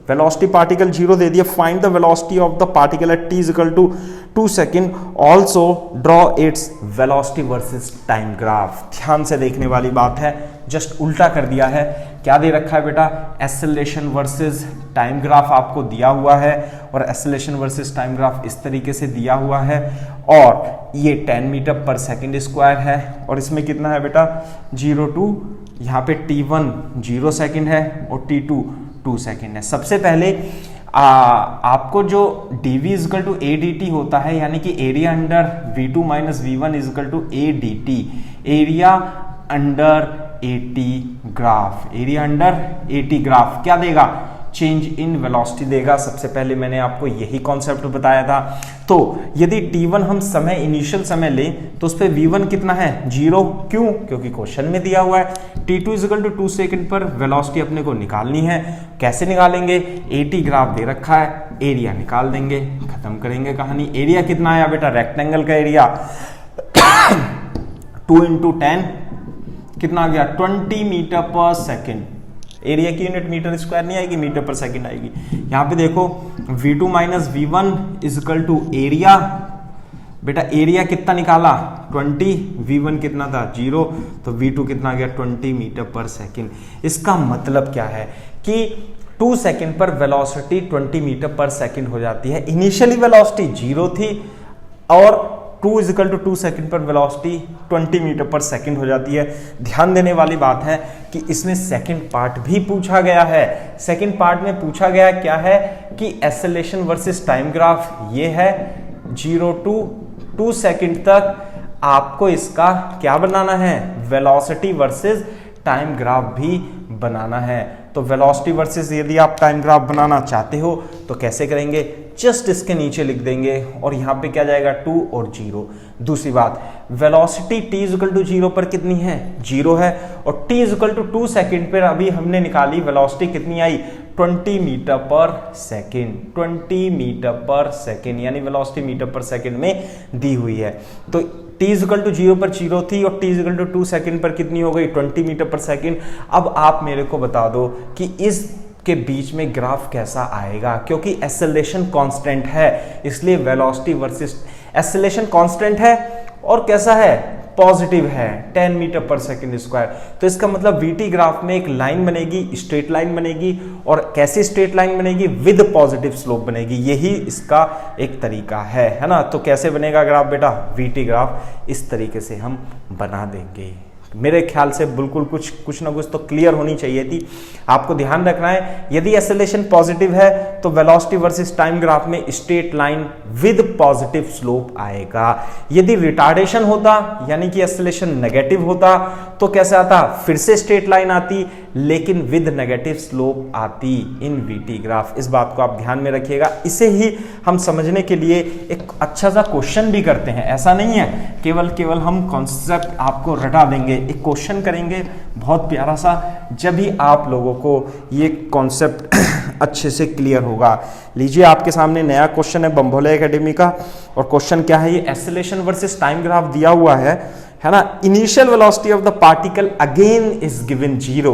velocity particle 0 दे दिया, find the velocity of the particle at t equal to 2 second, also draw its velocity versus time graph. ध्यान से देखने वाली बात है, जस्ट उल्टा कर दिया है। क्या दे रखा है बेटा, एसेलेशन वर्सेस टाइम ग्राफ आपको दिया हुआ है और एसेलेशन वर्सेस टाइम ग्राफ इस तरीके से दिया हुआ है और ये 10 मीटर पर सेकेंड स्क्वायर है और इसमें कितना है बेटा, 0 to यहाँ पे t1 0 सेकेंड है और t2 2 सेकेंड है। सबसे पहले आपको जो dv is equal to a dt होता है, यानी कि area under v2 minus v1 is equal to a dt, area under AT graph, area under AT graph क्या देगा, चेंज इन वेलोसिटी देगा। सबसे पहले मैंने आपको यही कॉन्सेप्ट बताया था। तो यदि t1 हम समय, इनिशियल समय लें तो उस पर v1 कितना है, 0, क्यों, क्योंकि क्वेश्चन में दिया हुआ है। t2 इक्वल टू 2 सेकंड पर वेलोसिटी अपने को निकालनी है। कैसे निकालेंगे, AT ग्राफ दे रखा है, एरिया निकाल देंगे, खत्म करेंगे कहानी। एरिया कितना आया बेटा, रेक्टेंगल का एरिया 2 into 10 कितना आ गया, 20 मीटर पर सेकेंड। एरिया की यूनिट मीटर स्क्वायर नहीं आएगी, मीटर पर सेकेंड आएगी। यहां पे देखो v2 minus v1 is equal to area, बेटा एरिया कितना निकाला 20, v1 कितना था 0, तो v2 कितना आ गया 20 मीटर पर सेकेंड। इसका मतलब क्या है कि 2 सेकेंड पर वेलोसिटी 20 मीटर पर सेकेंड हो जाती है। इनिशियली वेलोसिटी 0 थी और 2 इक्वल टू 2 सेकेंड पर वेलोसिटी 20 मीटर पर सेकेंड हो जाती है। ध्यान देने वाली बात है कि इसमें सेकंड पार्ट भी पूछा गया है। सेकंड पार्ट में पूछा गया क्या है कि एसेलेशन वर्सेस टाइम ग्राफ ये है, 0 to 2 सेकेंड तक आपको इसका क्या बनाना है, वेलोसिटी वर्सेस टाइम ग्राफ भी बनाना है। तो वेलोसिटी वर्सेस यदि आप टाइम ग्राफ बनाना चाहते हो तो कैसे करेंगे, जस्ट इसके नीचे लिख देंगे और यहाँ पे क्या जाएगा 2 और 0। दूसरी बात, वेलोसिटी t इक्वल टू 0 पर कितनी है, 0 है और t इक्वल टू 2 सेकेंड पर अभी हमने निकाली, वेलोसिटी कितनी आई 20 मीटर पर सेकेंड, 20 मीटर पर सेकेंड, यानी वेलोसिटी मीटर पर सेकेंड में दी हुई है। तो t इक्वल टू 0 पर 0 थी और t इक्वल टू 2 सेकेंड पर कितनी हो गई 20 मीटर पर सेकेंड। अब आप मेरे को बता दो कि इस के बीच में ग्राफ कैसा आएगा, क्योंकि एसेलेशन कांस्टेंट है इसलिए वेलोसिटी वर्सेस एसेलेशन कांस्टेंट है और कैसा है, पॉजिटिव है, 10 मीटर पर सेकेंड स्क्वायर। तो इसका मतलब वीटी ग्राफ में एक लाइन बनेगी, स्ट्रेट लाइन बनेगी और कैसी स्ट्रेट लाइन बनेगी, विद पॉजिटिव स्लोप बनेगी। यही इसका एक तरीका है ना। तो कैसे बनेगा ग्राफ बेटा, वीटी ग्राफ इस तरीके से हम बना देंगे। मेरे ख्याल से बिल्कुल कुछ ना कुछ तो क्लियर होनी चाहिए थी। आपको ध्यान रखना है, यदि एक्सेलरेशन पॉजिटिव है तो वेलोसिटी वर्सेस टाइम ग्राफ में straight line with positive slope आएगा। यदि रिटार्डेशन होता यानी कि एक्सेलरेशन नेगेटिव होता तो कैसे आता, फिर से स्ट्रेट लाइन आती लेकिन विद नेगेटिव स्लोप आती इन वीटी ग्राफ। इस बात को आप ध्यान में रखिएगा। इसे ही हम समझने के लिए एक अच्छा सा क्वेश्चन भी करते हैं। ऐसा नहीं है केवल हम कॉन्सेप्ट आपको रटा देंगे, एक क्वेश्चन करेंगे बहुत प्यारा सा, जब भी आप लोगों को ये कॉन्सेप्ट अच्छे से क्लियर होगा। लीजिए आपके सामने नया क्वेश्चन है बम्भोले एकेडमी का, और क्वेश्चन क्या है, ये एक्सेलरेशन वर्सेस टाइम ग्राफ दिया हुआ है ना। Initial velocity of the particle again is given 0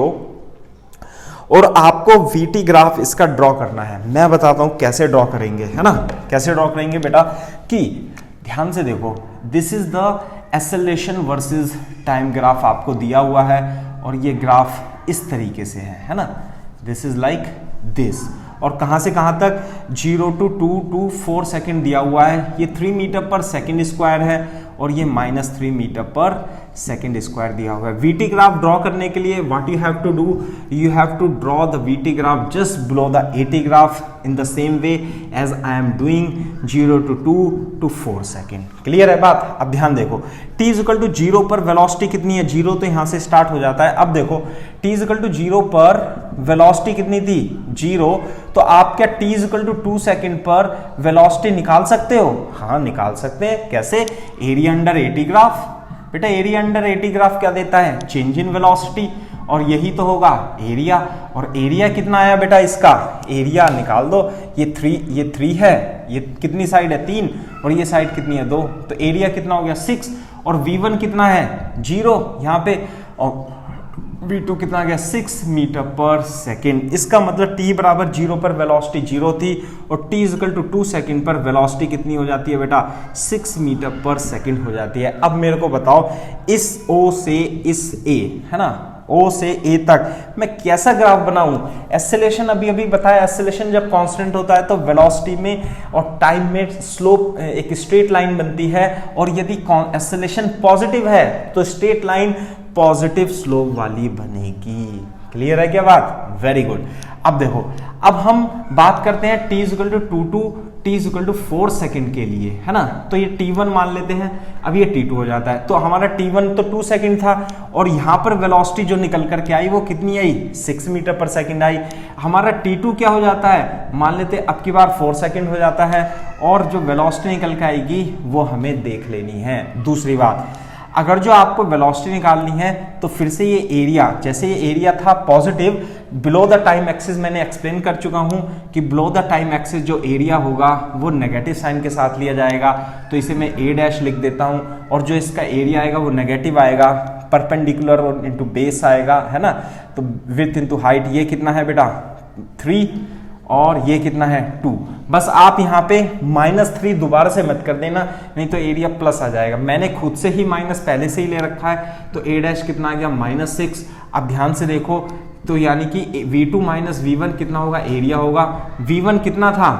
और आपको वीटी ग्राफ इसका ड्रॉ करना है। मैं बताता हूं कैसे ड्रॉ करेंगे, है ना। कैसे ड्रॉ करेंगे बेटा, कि ध्यान से देखो, this is the acceleration versus time graph आपको दिया हुआ है और ये ग्राफ इस तरीके से है ना। दिस इज लाइक दिस, और कहां से कहां तक, 0 to 2 to 4 सेकेंड दिया हुआ है। ये 3 मीटर पर सेकेंड स्क्वायर है और ये -3 मीटर पर सेकेंड स्क्वायर दिया हुआ है। वीटी ग्राफ ड्रॉ करने के लिए what you have to do, you have to draw the VT graph just below the AT graph in the same way as I am doing 0 to 2 to 4 second. Clear है बात। अब ध्यान देखो, t = 0 पर velocity कितनी है, 0 तो यहां से स्टार्ट हो जाता है। अब देखो t = 0 पर वेलोसिटी कितनी थी, 0, तो आप क्या t = 2 सेकेंड पर वेलोसिटी निकाल सकते हो? हाँ निकाल सकते हैं। कैसे, एरिया अंडर एटी ग्राफ। बेटा एरिया अंडर एटी ग्राफ क्या देता है, चेंज इन वेलोसिटी, और यही तो होगा एरिया। और एरिया कितना आया बेटा इसका, एरिया निकाल दो, ये 3 है, ये कितनी साइड है 3, और ये साइड कितनी है 2, तो एरिया कितना हो गया 6, और V1 कितना है 0 यहाँ पे, और V2 कितना आ गया 6 मीटर पर सेकेंड। इसका मतलब t बराबर 0 पर वेलोसिटी 0 थी और t = 2 सेकेंड पर वेलोसिटी कितनी हो जाती है बेटा, 6 मीटर पर सेकेंड हो जाती है। अब मेरे को बताओ, इस O से इस A, है ना, O से A तक मैं कैसा ग्राफ बनाऊं। एक्सेलरेशन अभी बताया, एक्सेलरेशन जब कांस्टेंट होता है तो वेलोसिटी में और टाइम में स्लोप एक स्ट्रेट लाइन बनती है, और यदि एक्सेलरेशन पॉजिटिव है तो स्ट्रेट लाइन पॉजिटिव स्लोप वाली बनेगी। क्लियर है क्या बात, वेरी गुड। अब देखो, अब हम बात करते हैं t = 2 to t = 4 सेकेंड के लिए, है ना। तो ये t1 मान लेते हैं, अब ये t2 हो जाता है। तो हमारा t1 तो 2 सेकेंड था, और यहां पर वेलोसिटी जो निकल करके आई वो कितनी आई, 6 मीटर पर सेकेंड आई। हमारा t2 क्या हो जाता है, मान लेते अब की बार 4 सेकेंड हो जाता है, और जो वेलोसिटी निकल के आएगी वो हमें देख लेनी है। दूसरी बात, अगर जो आपको वेलोसिटी निकालनी है तो फिर से ये एरिया, जैसे ये एरिया था positive, below the time axis मैंने एक्सप्लेन कर चुका हूं कि बिलो द टाइम एक्सिस जो एरिया होगा वो नेगेटिव साइन के साथ लिया जाएगा। तो इसे मैं A' लिख देता हूं, और जो इसका एरिया आएगा वो नेगेटिव आएगा, परपेंडिकुलर और इनटू बेस आएगा, है ना। तो विड्थ इनटू हाइट, ये कितना है बेटा 3, और ये कितना है 2। बस आप यहाँ पे -3 दोबारा से मत कर देना, नहीं तो एरिया प्लस आ जाएगा। मैंने खुद से ही माइनस पहले से ही ले रखा है, तो A' कितना आ गया -6। अब ध्यान से देखो, तो यानी कि V2 - V1 कितना होगा, एरिया होगा। V1 कितना था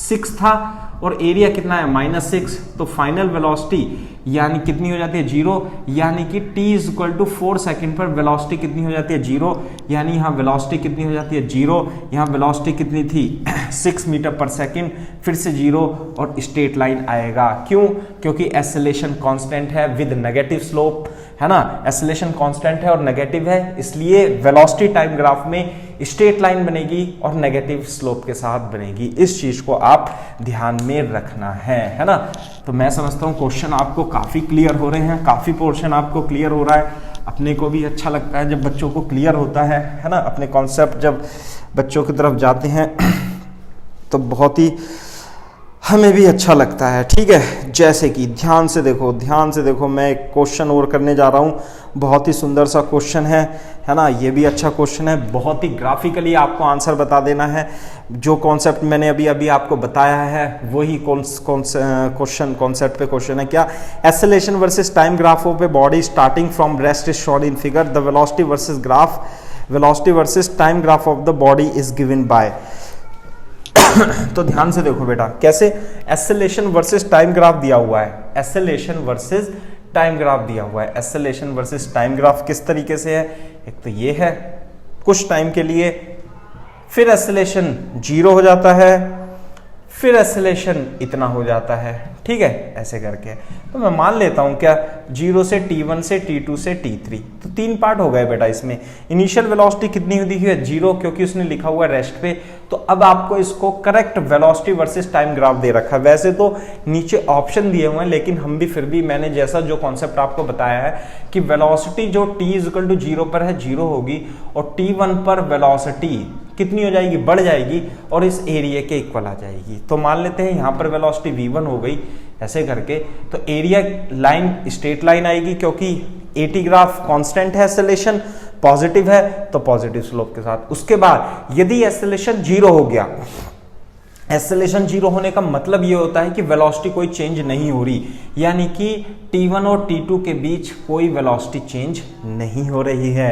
6 था, और एरिया कितना है -6, तो फाइनल वेलोसिटी यानी कितनी हो जाती है 0, यानी कि t = 4 सेकेंड पर वेलोसिटी कितनी हो जाती है 0, यानी यहाँ वेलोसिटी कितनी हो जाती है 0, यहाँ वेलोसिटी कितनी थी 6 मीटर पर सेकेंड, फिर से 0 और स्ट्रेट लाइन आएगा। क्यों, क्योंकि एक्सेलरेशन कांस्टेंट है विद नेगेटिव स्लोप, है ना। एक्सेलरेशन कांस्टेंट है और नेगेटिव है, इसलिए वेलोसिटी टाइम ग्राफ में स्ट्रेट लाइन बनेगी और नेगेटिव स्लोप के साथ बनेगी। इस चीज को आप ध्यान में रखना है ना। तो मैं समझता हूँ क्वेश्चन आपको काफी क्लियर हो रहे हैं, काफी पोर्शन आपको क्लियर हो रहा है। अपने को भी अच्छा लगता है जब बच्चों को क्लियर होता है ना। अपने कॉन्सेप्ट जब बच्चों की तरफ जाते हैं तो बहुत ही हमें भी अच्छा लगता है। ठीक है, जैसे कि ध्यान से देखो, मैं एक क्वेश्चन और करने जा रहा हूँ। बहुत ही सुंदर सा क्वेश्चन है ना। ये भी अच्छा क्वेश्चन है, बहुत ही ग्राफिकली आपको आंसर बता देना है। जो कॉन्सेप्ट मैंने अभी आपको बताया है वही कॉन्सेप्ट पे क्वेश्चन है। क्या, acceleration versus time graph of a body starting from rest is shown in figure, the velocity versus time graph of the body is given by. तो ध्यान से देखो बेटा, कैसे एक्सेलरेशन वर्सेस टाइम ग्राफ दिया हुआ है। एक्सेलरेशन वर्सेस टाइम ग्राफ दिया हुआ है। एक्सेलरेशन वर्सेस टाइम ग्राफ किस तरीके से है, एक तो ये है कुछ टाइम के लिए, फिर एक्सेलरेशन 0 हो जाता है, फिर एक्सेलरेशन इतना हो जाता है, ठीक है, ऐसे करके। तो मैं मान लेता हूं क्या 0 से t1 से t2 से t3, तो 3 पार्ट हो गए बेटा। इसमें इनिशियल वेलोसिटी कितनी दी हुई है 0, क्योंकि उसने लिखा हुआ है रेस्ट पे। तो अब आपको इसको correct velocity versus time graph दे रखा है। वैसे तो नीचे ऑप्शन दिए हुए हैं, लेकिन हम भी फिर भी मैंने जैसा जो कॉन्सेप्ट आपको बताया है कि वेलोसिटी जो t=0 पर है 0 होगी, और t1 पर वेलोसिटी कितनी हो जाएगी, बढ़ जाएगी और इस एरिया के इक्वल आ जाएगी। तो मान लेते हैं यहाँ पर वेलोसिटी v1 हो गई ऐसे करके, तो एरिया लाइन स्ट्रेट लाइन आएगी, क्योंकि एटी ग्राफ कांस्टेंट है, एक्सेलरेशन पॉजिटिव है तो पॉजिटिव स्लोप के साथ। उसके बाद यदि एक्सेलरेशन 0 हो गया, एक्सेलरेशन 0 होने का मतलब ये होता है कि वेलोसिटी कोई चेंज नहीं हो रही, यानी कि t1 और t2 के बीच कोई वेलोसिटी चेंज नहीं हो रही है।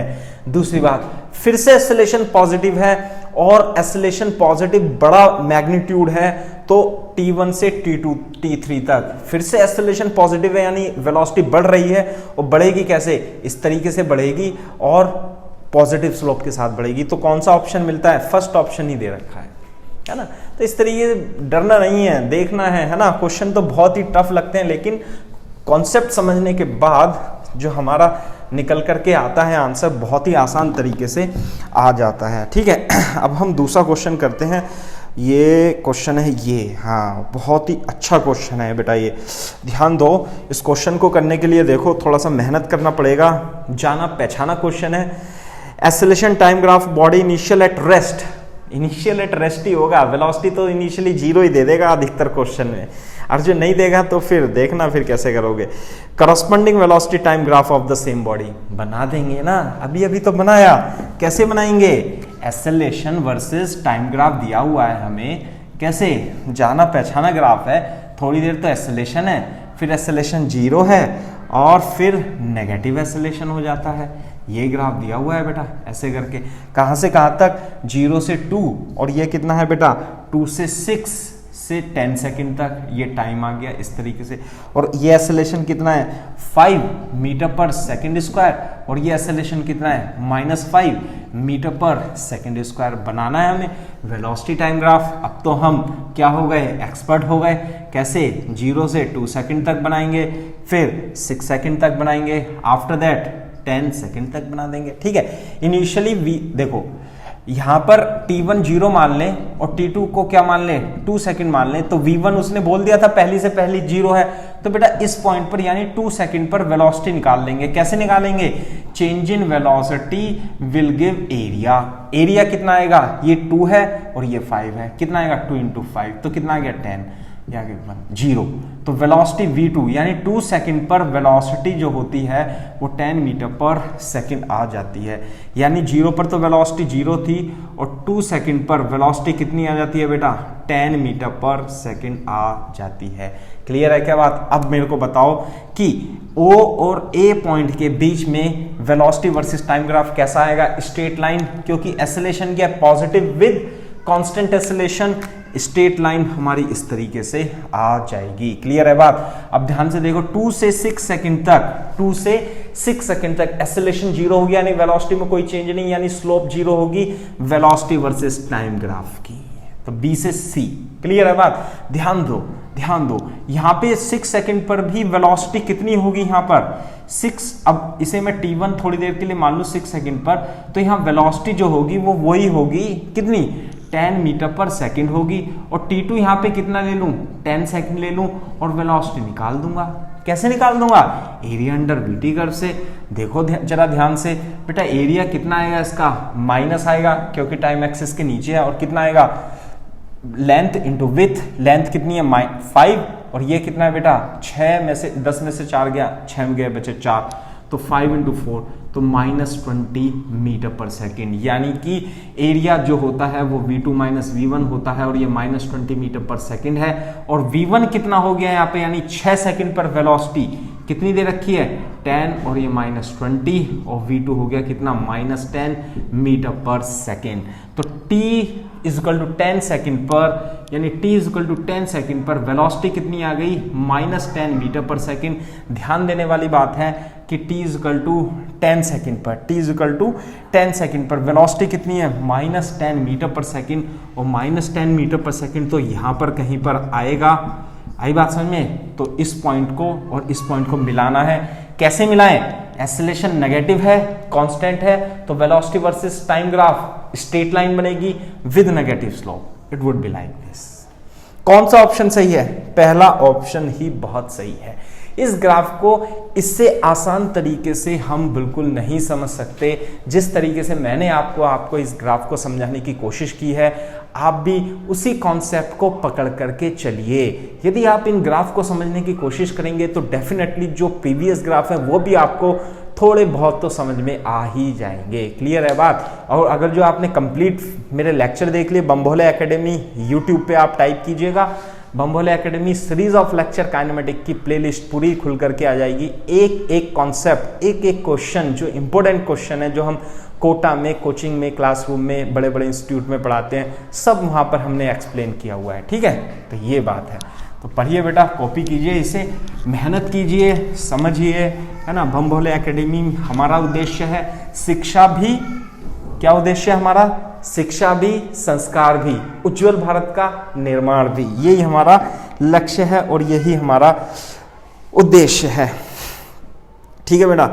दूसरी बात, फिर से एक्सेलरेशन पॉजिटिव है और एक्सेलरेशन पॉजिटिव बड़ा मैग्नीट्यूड है, तो t1 से t2 t3 तक फिर से एक्सेलरेशन पॉजिटिव है, यानी वेलोसिटी बढ़ रही है। और बढ़ेगी कैसे, इस तरीके से बढ़ेगी और पॉजिटिव स्लोप के साथ बढ़ेगी। तो कौन सा ऑप्शन मिलता है, फर्स्ट ऑप्शन ही दे रखा है ना। तो इस तरीके से डरना नहीं है, देखना है ना। क्वेश्चन तो बहुत ही टफ लगते हैं, लेकिन कॉन्सेप्ट समझने के बाद जो हमारा निकल करके आता है आंसर बहुत ही आसान तरीके से आ जाता है, ठीक है। अब हम दूसरा क्वेश्चन करते हैं। ये क्वेश्चन है ये, हाँ बहुत ही अच्छा क्वेश्चन है बेटा, ये ध्यान दो। इस क्वेश्चन को करने के लिए देखो थोड़ा सा मेहनत करना पड़ेगा, जाना पहचाना क्वेश्चन है। Acceleration time graph body initial at rest, initial at rest ही होगा, वेलोसिटी तो इनिशियली 0 ही दे देगा अधिकतर क्वेश्चन में, और जो नहीं देगा तो फिर देखना फिर कैसे करोगे। Corresponding velocity time graph of the same body बना देंगे ना, अभी अभी तो बनाया, कैसे बनाएंगे, एक्सेलरेशन वर्सेस टाइम ग्राफ दिया हुआ है हमें, कैसे, जाना पहचाना ग्राफ है। थोड़ी देर तो एक्सेलरेशन है, फिर एक्सेलरेशन 0 है और फिर नेगेटिव एक्सेलरेशन हो जाता है। ये ग्राफ दिया हुआ है बेटा, ऐसे करके कहां से कहां तक, 0 से 2, और ये कितना है बेटा 2 से 6 से 10 सेकंड तक ये टाइम आ गया इस तरीके से। और ये एक्सेलरेशन कितना है 5 मीटर पर सेकंड स्क्वायर, और ये एक्सेलरेशन कितना है -5 मीटर पर सेकंड स्क्वायर। बनाना है हमें वेलोसिटी टाइम ग्राफ। अब तो हम क्या हो गए, एक्सपर्ट हो गए। कैसे, 0 से 2 सेकंड तक बनाएंगे, फिर 6 सेकंड तक बनाएंगे, आफ्टर दैट 10 सेकंड तक बना देंगे, ठीक है। इनिशियली देखो यहां पर t1 0 मान लें और t2 को क्या मान लें 2 सेकंड मान लें, तो v1 उसने बोल दिया था पहली से पहली 0 है, तो बेटा इस पॉइंट पर यानी 2 सेकंड पर वेलोसिटी निकाल लेंगे। कैसे निकालेंगे, change in velocity will give area. Area कितना आएगा, ये 2 है और ये 5 है, कितना आएगा 2 × 5, तो कितना आ गया 10, या 0। तो वेलोसिटी v2 यानी 2 सेकंड पर वेलोसिटी जो होती है वो 10 मीटर पर सेकंड आ जाती है। यानी 0 पर तो वेलोसिटी 0 थी और 2 सेकंड पर वेलोसिटी कितनी आ जाती है बेटा 10 मीटर पर सेकंड आ जाती है। क्लियर है क्या बात। अब मेरे को बताओ कि O और A पॉइंट के बीच में वेलोसिटी वर्सेस टाइम ग्राफ कैसा आएगा, स्ट्रेट लाइन, क्योंकि एक्सेलरेशन क्या positive with constant acceleration, straight line हमारी इस तरीके से आ जाएगी। क्लियर है बात। अब ध्यान से देखो 2 से 6 सेकंड तक, 2 से 6 सेकंड तक एक्सेलरेशन 0 होगी, यानी वेलोसिटी में कोई चेंज नहीं, यानी स्लोप 0 होगी वेलोसिटी वर्सेस टाइम ग्राफ की। तो B से C। क्लियर है बात। ध्यान दो ध्यान दो, यहां पे 6 सेकंड पर भी वेलोसिटी कितनी होगी, यहां पर 6, अब इसे मैं t1 थोड़ी देर के लिए मान लूं 6 सेकंड पर, तो यहां वेलोसिटी जो होगी वो वही होगी, कितनी 10 मीटर पर सेकंड होगी। और t2 यहाँ पे कितना ले लूं 10 सेकंड ले लूं और वेलोसिटी निकाल दूंगा। कैसे निकाल दूंगा, एरिया अंडर bt कर्व से। देखो जरा ध्यान से बेटा, एरिया कितना आएगा इसका माइनस आएगा क्योंकि टाइम एक्सिस के नीचे है, और कितना आएगा लेंथ इंटू विथ, लेंथ कितनी है 5, और ये कितना है बेटा 6 में से 10 में से 4 गया, 6 में गए बचे 4, तो 5 × 4 तो -20 मीटर पर सेकेंड। यानी कि एरिया जो होता है वो v2 - v1 होता है और ये -20 मीटर पर सेकेंड है। और v1 कितना हो गया यहाँ पे, यानी 6 सेकेंड पर वेलोसिटी कितनी दे रखी है 10 और ये -20, और v2 हो गया कितना -10 मीटर पर सेकेंड। तो t = 10 सेकेंड पर यानी t इक्वल टू 10 सेकेंड पर वेलोसिटी कितनी आ गई, -10 मीटर पर सेकेंड। ध्यान देने वाली बात है कि t इक्वल टू 10 सेकेंड पर, t इक्वल टू 10 सेकेंड पर वेलोसिटी कितनी है, -10 मीटर पर सेकेंड। और -10 मीटर पर सेकेंड तो यहाँ पर कहीं पर आएगा, आई बात समझ में। तो इस पॉइंट को और इस पॉइंट को मिलाना है। कैसे मिलाएं, एक्सेलरेशन नेगेटिव है, कांस्टेंट है, तो velocity versus time graph straight line बनेगी with negative slope, it would be like this. कौन सा ऑप्शन सही है, पहला ऑप्शन ही बहुत सही है। इस ग्राफ को इससे आसान तरीके से हम बिल्कुल नहीं समझ सकते जिस तरीके से मैंने आपको इस ग्राफ को समझाने की कोशिश की है। आप भी उसी कॉन्सेप्ट को पकड़ करके चलिए। यदि आप इन ग्राफ को समझने की कोशिश करेंगे तो डेफिनेटली जो प्रीवियस ग्राफ है वो भी आपको थोड़े बहुत तो समझ में आ ही जाएंगे। क्लियर है बात। और अगर जो आपने कंप्लीट मेरे लेक्चर देख लिए बमभोले एकेडमी, यूट्यूब पे आप टाइप कीजिएगा Bambhole academy series of lecture kinematic की प्लेलिस्ट पूरी खुल करके आ जाएगी। एक एक कॉन्सेप्ट, एक एक क्वेश्चन जो इंपॉर्टेंट क्वेश्चन है, जो हम कोटा में, कोचिंग में, क्लासरूम में, बड़े बड़े इंस्टीट्यूट में पढ़ाते हैं, सब वहाँ पर हमने एक्सप्लेन किया हुआ है। ठीक है, तो ये बात है। तो पढ़िए बेटा, कॉपी कीजिए, इसे मेहनत कीजिए, समझिए, है ना। बमभोले एकेडमी हमारा उद्देश्य है शिक्षा भी, क्या उद्देश्य है हमारा, शिक्षा भी, संस्कार भी, उज्जवल भारत का निर्माण भी, यही हमारा लक्ष्य है और यही हमारा उद्देश्य है। ठीक है बेटा,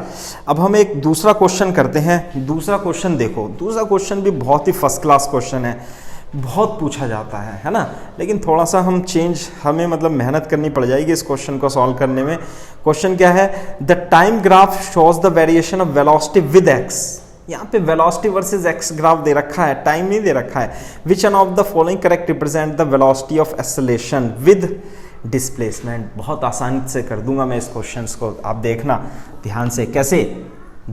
अब हम एक दूसरा क्वेश्चन करते हैं। दूसरा क्वेश्चन देखो, दूसरा क्वेश्चन भी बहुत ही फर्स्ट क्लास क्वेश्चन है, बहुत पूछा जाता है ना। लेकिन थोड़ा सा हमें मतलब मेहनत करनी पड़ जाएगी इस क्वेश्चन को सॉल्व करने में। क्वेश्चन क्या है, the time graph shows the variation of velocity with x. यहाँ पे वेलोसिटी वर्सेस एक्स ग्राफ दे रखा है, टाइम नहीं दे रखा है। Which one of the following correct represent the velocity of acceleration with displacement. बहुत आसानी से कर दूंगा मैं इस क्वेश्चन को, आप देखना ध्यान से। कैसे,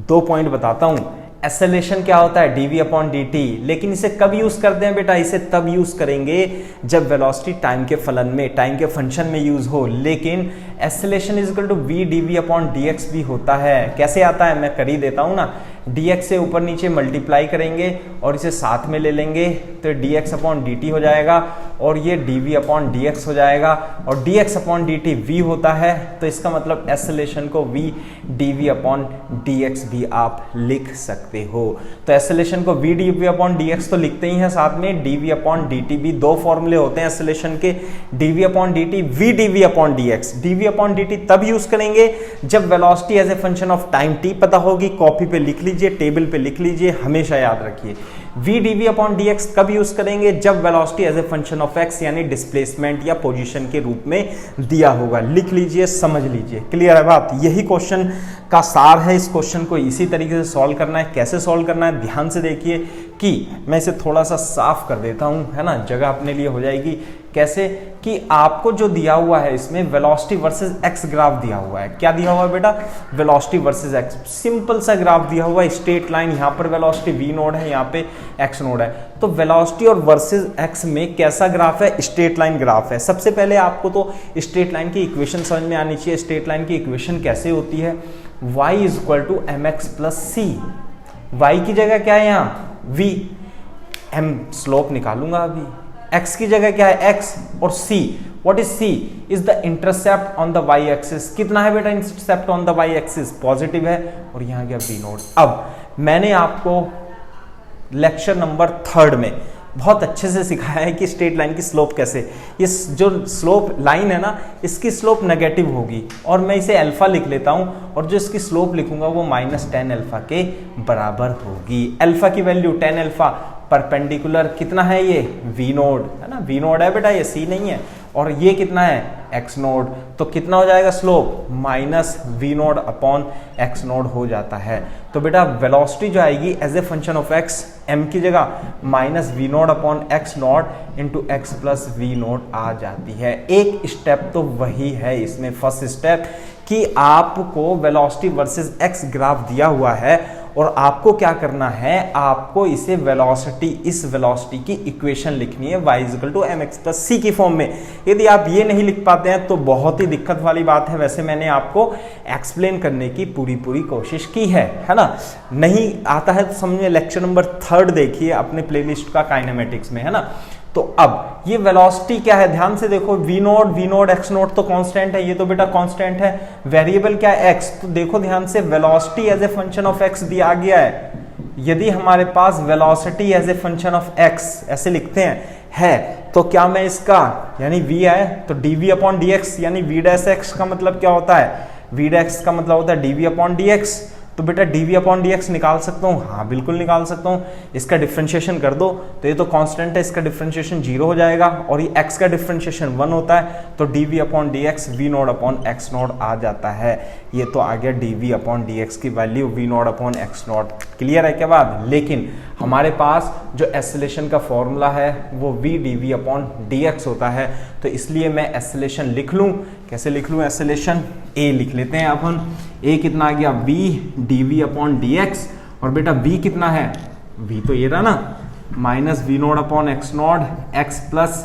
2 पॉइंट बताता हूँ। एक्सेलरेशन क्या होता है, dv/dt, लेकिन इसे कब यूज करते हैं बेटा, इसे तब यूज करेंगे जब वेलोसिटी टाइम के फलन में, टाइम के फंक्शन में यूज हो। लेकिन acceleration is equal to v dv/dx भी होता है। कैसे आता है, मैं कर ही देता हूं ना। dx से ऊपर नीचे मल्टीप्लाई करेंगे और इसे साथ में ले लेंगे तो dx/dt हो जाएगा और ये dv/dx हो जाएगा। और dx/dt v होता है, तो इसका मतलब एक्सेलरेशन को v dv/dx भी आप लिख सकते हो। तो एक्सेलरेशन को v dv/dx तो लिखते ही हैं, साथ में dv/dt भी। 2 फॉर्मूले होते हैं एक्सेलरेशन के, dv/dt, v dv/dx। dv/dt तब यूज करेंगे जब velocity as a function of time t पता होगी। कॉपी पे लिख लीजिए, टेबल पे लिख लीजिए, हमेशा याद रखिए। v dv/dx कब यूज करेंगे, जब velocity as a function of x यानी डिस्प्लेसमेंट या पोजीशन के रूप में दिया होगा। लिख लीजिए, समझ लीजिए। क्लियर है बात। यही क्वेश्चन का सार है। इस क्वेश्चन को इसी तरीके से सॉल्व करना है। कैसे सॉल्व करना है, ध्यान से देखिए कि मैं इसे थोड़ा सा साफ कर देता हूं, है ना, जगह अपने लिए हो जाएगी। कैसे कि आपको जो दिया हुआ है इसमें वेलोसिटी वर्सेस एक्स ग्राफ दिया हुआ है। क्या दिया हुआ है बेटा, वेलोसिटी वर्सेस एक्स, सिंपल सा ग्राफ दिया हुआ है, स्ट्रेट लाइन। यहाँ पर वेलोसिटी v नोड है, यहाँ पे x नोड है। तो वेलोसिटी और वर्सेस एक्स में कैसा ग्राफ है, स्ट्रेट लाइन ग्राफ है। सबसे पहले आपको तो स्ट्रेट लाइन की इक्वेशन समझ में आनी चाहिए। स्ट्रेट लाइन की इक्वेशन कैसे होती है, y is equal to mx plus c। y की जगह क्या है यहाँ v, m स्लोप निकालूंगा अभी। x की जगह क्या है x, और c, what is c, is the intercept on the y axis. कितना है बेटा intercept on the y axis, positive है, और यहाँ गया v नोड। अब मैंने आपको लेक्चर नंबर 3 में बहुत अच्छे से सिखाया है कि स्ट्रेट लाइन की स्लोप कैसे, इस जो स्लोप लाइन है ना, इसकी स्लोप नेगेटिव होगी, और मैं इसे अल्फा लिख लेता हूं, और जो इसकी स्लोप लिखूंगा वो -10 अल्फा के बराबर होगी। अल्फा की वैल्यू 10 अल्फा, परपेंडिकुलर कितना है ये v नोड, है ना, v नोड है बेटा, ये c नहीं है। और ये कितना है x नोड, तो कितना हो जाएगा slope, -v naught upon x naught हो जाता है। तो बेटा वेलोसिटी जो आएगी as a function of x, m की जगह -v naught upon x naught into x plus v naught आ जाती है। एक स्टेप तो वही है इसमें, फर्स्ट स्टेप, कि आपको वेलोसिटी वर्सेस x ग्राफ दिया हुआ है और आपको क्या करना है, आपको इसे वेलोसिटी, इस वेलोसिटी की इक्वेशन लिखनी है y equal to mx plus c की फॉर्म में। यदि आप ये नहीं लिख पाते हैं तो बहुत ही दिक्कत वाली बात है। वैसे मैंने आपको एक्सप्लेन करने की पूरी कोशिश की है ना। नहीं आता है तो समझिए लेक्चर नंबर 3 देखिए अपने प्लेलिस्ट का काइनेमेटिक्स में, है ना। तो अब ये वेलोसिटी क्या है, ध्यान से देखो, v नोट x नोट तो कांस्टेंट है, ये तो बेटा कांस्टेंट है, वेरिएबल क्या है x, तो देखो ध्यान से velocity as a function of x दिया गया है। यदि हमारे पास velocity as a function of x ऐसे लिखते है तो क्या मैं इसका यानी v है तो dv अपॉन dx यानी v डैश x का मतलब क्या होता है, v डैश का मतलब होता है dv अपॉन dx, तो बेटा dv अपॉन dx निकाल सकता हूँ, हाँ बिल्कुल निकाल सकता हूँ। इसका डिफरेंशिएशन कर दो तो ये तो कांस्टेंट है, इसका डिफरेंशिएशन 0 हो जाएगा और ये x का डिफरेंशिएशन 1 होता है, तो dv upon dx v naught upon x naught आ जाता है। ये तो आ गया dv अपॉन dx की value v naught upon x naught. Clear है क्या बात? लेकिन हमारे पास जो एक्सेलेरेशन का फॉर्मूला है वो v dv अपॉन dx होता है, तो इसलिए मैं एक्सेलेरेशन लिख लूँ। कैसे लिख लूँ एक्सेलेरेशन? a लिख लेते हैं अपन। a कितना आ गया, v dv अपॉन dx, और बेटा v कितना है, v तो ये रहा ना, minus v naught upon x naught, x plus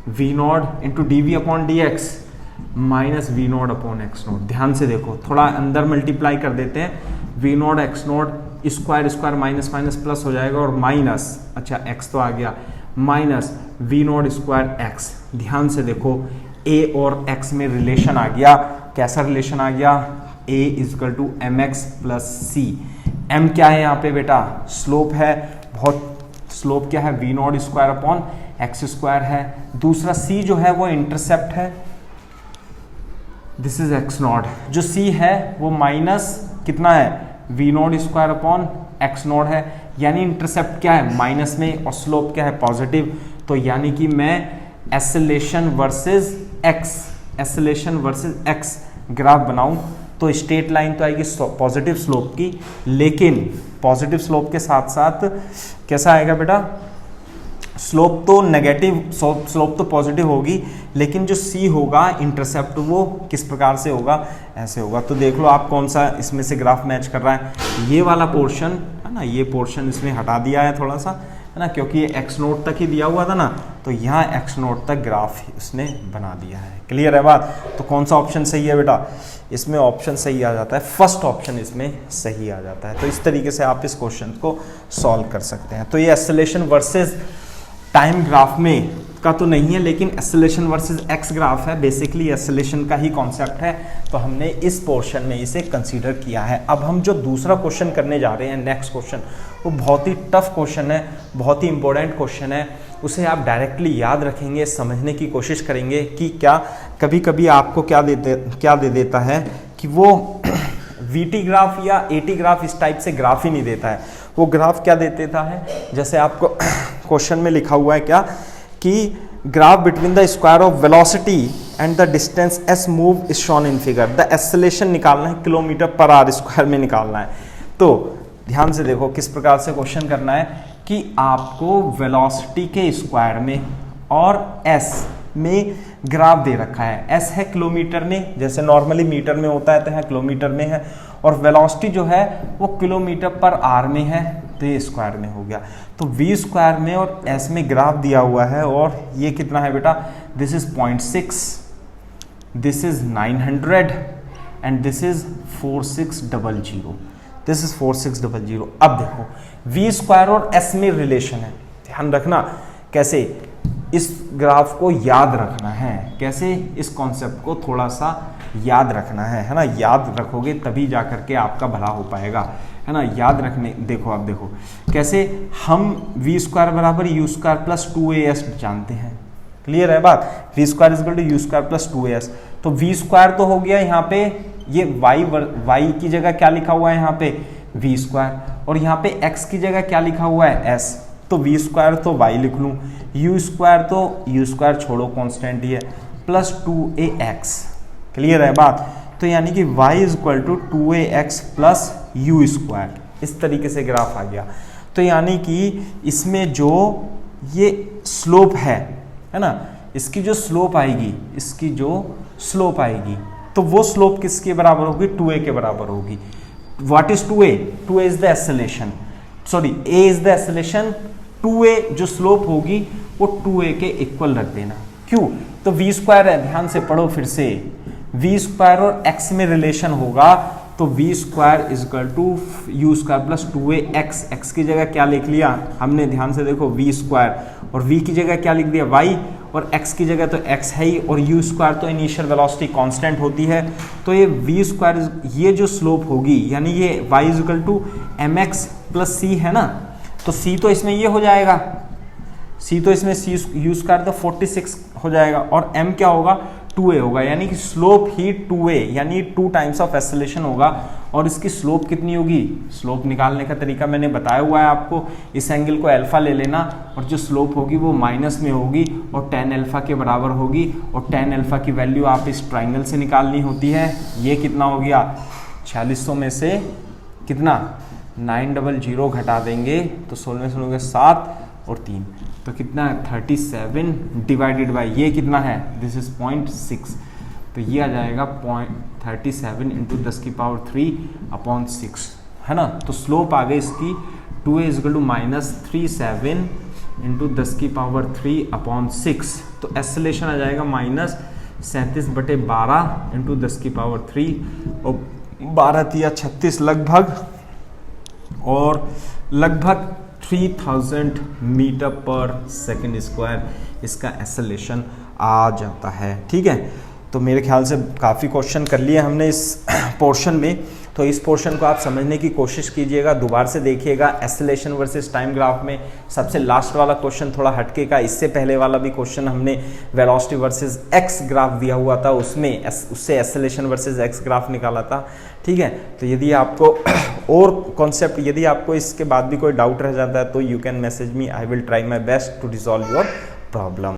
v naught into dv upon dx minus v naught upon x naught. ध्यान से देखो, थोड़ा अंदर मल्टीप्लाई कर देते हैं, v naught x naught square square minus minus plus हो जाएगा और माइनस, अच्छा x तो आ गया, minus v naught square x. ध्यान से देखो a और x में रिलेशन आ गया, कैसा रिलेशन आ गया, a is equal to m x plus c. m क्या है यहाँ पे बेटा, स्लोप है, बहुत स्लोप क्या है, v naught square upon x square है। दूसरा c जो है वो इंटरसेप्ट है, दिस इज एक्स नॉट। जो c है वो माइनस कितना है, v naught square upon x naught है, यानी इंटरसेप्ट क्या है माइनस में और स्लोप क्या है पॉजिटिव। तो यानी कि मैं एक्सेलेरेशन वर्सेस एक्स ग्राफ बनाऊं तो स्ट्रेट लाइन तो आएगी पॉजिटिव स्लोप की, लेकिन पॉजिटिव स्लोप के साथ साथ कैसा आएगा बेटा, स्लोप तो नेगेटिव, स्लोप तो पॉजिटिव होगी, लेकिन जो c होगा इंटरसेप्ट वो किस प्रकार से होगा, ऐसे होगा। तो देख लो आप कौन सा इसमें से ग्राफ मैच कर रहा है। ये वाला पोर्शन है ना, ये पोर्शन इसने हटा दिया है थोड़ा सा, है ना, क्योंकि ये एक्स नोट तक ही दिया हुआ था ना, तो यहाँ एक्स नोट तक ग्राफ उसने बना दिया है। क्लियर है बात? तो कौन सा ऑप्शन सही है बेटा, इसमें ऑप्शन सही आ जाता है, फर्स्ट ऑप्शन इसमें सही आ जाता है। तो इस तरीके से आप इस क्वेश्चन को सॉल्व कर सकते हैं। तो ये एक्सेलेरेशन वर्सेस टाइम ग्राफ में का तो नहीं है, लेकिन एक्सेलेरेशन वर्सेस एक्स ग्राफ है, बेसिकली एक्सेलेरेशन का ही कॉन्सेप्ट है, तो हमने इस पोर्शन में इसे कंसीडर किया है। अब हम जो दूसरा क्वेश्चन करने जा रहे हैं, नेक्स्ट क्वेश्चन, वो बहुत ही टफ क्वेश्चन है, बहुत ही इंपॉर्टेंट क्वेश्चन है। उसे आप डायरेक्टली याद रखेंगे, समझने की कोशिश करेंगे कि क्या कभी कभी आपको क्या दे देता है कि वो वीटी ग्राफ या एटी ग्राफ इस टाइप से ग्राफ ही नहीं देता है। वो ग्राफ क्या दे देता है, जैसे आपको क्वेश्चन में लिखा हुआ है क्या कि graph between the square of velocity and the distance S move is shown in figure. The acceleration निकालना है किलोमीटर पर आवर स्क्वायर में निकालना है। तो ध्यान से देखो किस प्रकार से क्वेश्चन करना है कि आपको वेलोसिटी के स्क्वायर में और एस में ग्राफ दे रखा है। एस है किलोमीटर में, जैसे नॉर्मली मीटर में होता है तो यहाँ किलोमीटर में है, और वेलोसिटी जो है वो किलोमीटर पर आवर में है, तो ये स्क्वायर में हो गया। तो v स्क्वायर में और s में ग्राफ दिया हुआ है, और ये कितना है बेटा, this is 0.6, this is 900 and this is 4600, this is 4600। अब देखो v स्क्वायर और s में रिलेशन है, ध्यान रखना कैसे इस ग्राफ को याद रखना है, कैसे इस कॉन्सेप्ट को थोड़ा सा याद रखना है ना। याद रखोगे तभी जा करके आपका भला हो पाएगा, है ना। याद रखने, देखो आप देखो कैसे हम वी स्क्वायर बराबर यू स्क्वायर प्लस 2as जानते हैं। क्लियर है बात, v square equal to u square plus 2as। तो वी स्क्वायर तो हो गया यहाँ पे, ये y की जगह क्या लिखा हुआ है यहाँ पे वी स्क्वायर, और यहाँ पे x की जगह क्या लिखा हुआ है s, तो वी स्क्वायर तो y लिख लूँ, यू स्क्वायर तो यू स्क्वायर छोड़ो कांस्टेंट ही है, प्लस 2ax। क्लियर है बात, तो यानी कि y is equal to 2ax plus u square, इस तरीके से ग्राफ आ गया। तो यानी कि इसमें जो ये स्लोप है ना, इसकी जो स्लोप आएगी, इसकी जो स्लोप आएगी, तो वो स्लोप किसके बराबर होगी, 2a के बराबर होगी। What is 2a? 2a is the acceleration, sorry a is the acceleration, 2a जो स्लोप होगी वो 2a के इक्वल रख देना। क्यों? तो v स्क्वायर है, ध्यान से पढ़ो फिर से, v स्क्वायर और x में रिलेशन होगा तो v square is equal to u square plus 2ax, x की जगह क्या लिख लिया हमने, ध्यान से देखो वी स्क्वायर, और वी की जगह क्या लिख दिया y, और x की जगह तो x है ही, और u स्क्वायर तो इनिशियल वेलोसिटी कांस्टेंट होती है, तो ये v स्क्वायर, ये जो स्लोप होगी यानी ये y is equal to mx plus c है ना, तो c तो इसमें ये हो जाएगा, c तो इसमें c u स्क्वायर तो 46 हो जाएगा, और m क्या होगा 2a होगा, यानी कि स्लोप ही 2a यानी 2 टाइम्स ऑफ एक्सेलरेशन होगा। और इसकी स्लोप कितनी होगी, स्लोप निकालने का तरीका मैंने बताया हुआ है आपको, इस एंगल को अल्फा ले लेना और जो स्लोप होगी वो माइनस में होगी और tan अल्फा के बराबर होगी, और tan अल्फा की वैल्यू आप इस ट्राइंगल से निकालनी होती है। ये कितना हो गया 4600 में से कितना 900 घटा देंगे तो 16 में 7 और 3 तो कितना है 37 डिवाइडेड बाई ये कितना है, दिस इज 0.6, तो ये आ जाएगा 0.37 इंटू 10 की पावर 3 अपॉन 6 है ना। तो स्लोप आ गई इसकी 2a is equal to -37 into 10 की पावर 3 अपॉन 6, तो एक्सेलरेशन आ जाएगा -37/12 इंटू 10 की पावर 3 और 12 या 36 लगभग, और लगभग 3000 मीटर पर सेकेंड स्क्वायर इसका एक्सेलरेशन आ जाता है। ठीक है, तो मेरे ख्याल से काफ़ी क्वेश्चन कर लिए हमने इस पोर्शन में, तो इस पोर्शन को आप समझने की कोशिश कीजिएगा, दोबारा से देखिएगा। एक्सेलरेशन वर्सेस टाइम ग्राफ में सबसे लास्ट वाला क्वेश्चन थोड़ा हटके का, इससे पहले वाला भी क्वेश्चन हमने वेलोसिटी वर्सेस एक्स ग्राफ दिया हुआ था, उसमें उससे एक्सेलरेशन वर्सेस एक्स ग्राफ निकाला था। ठीक है, तो यदि आपको और कॉन्सेप्ट, यदि आपको इसके बाद भी कोई डाउट रह जाता है तो you can message me, I will try my best to resolve your problem.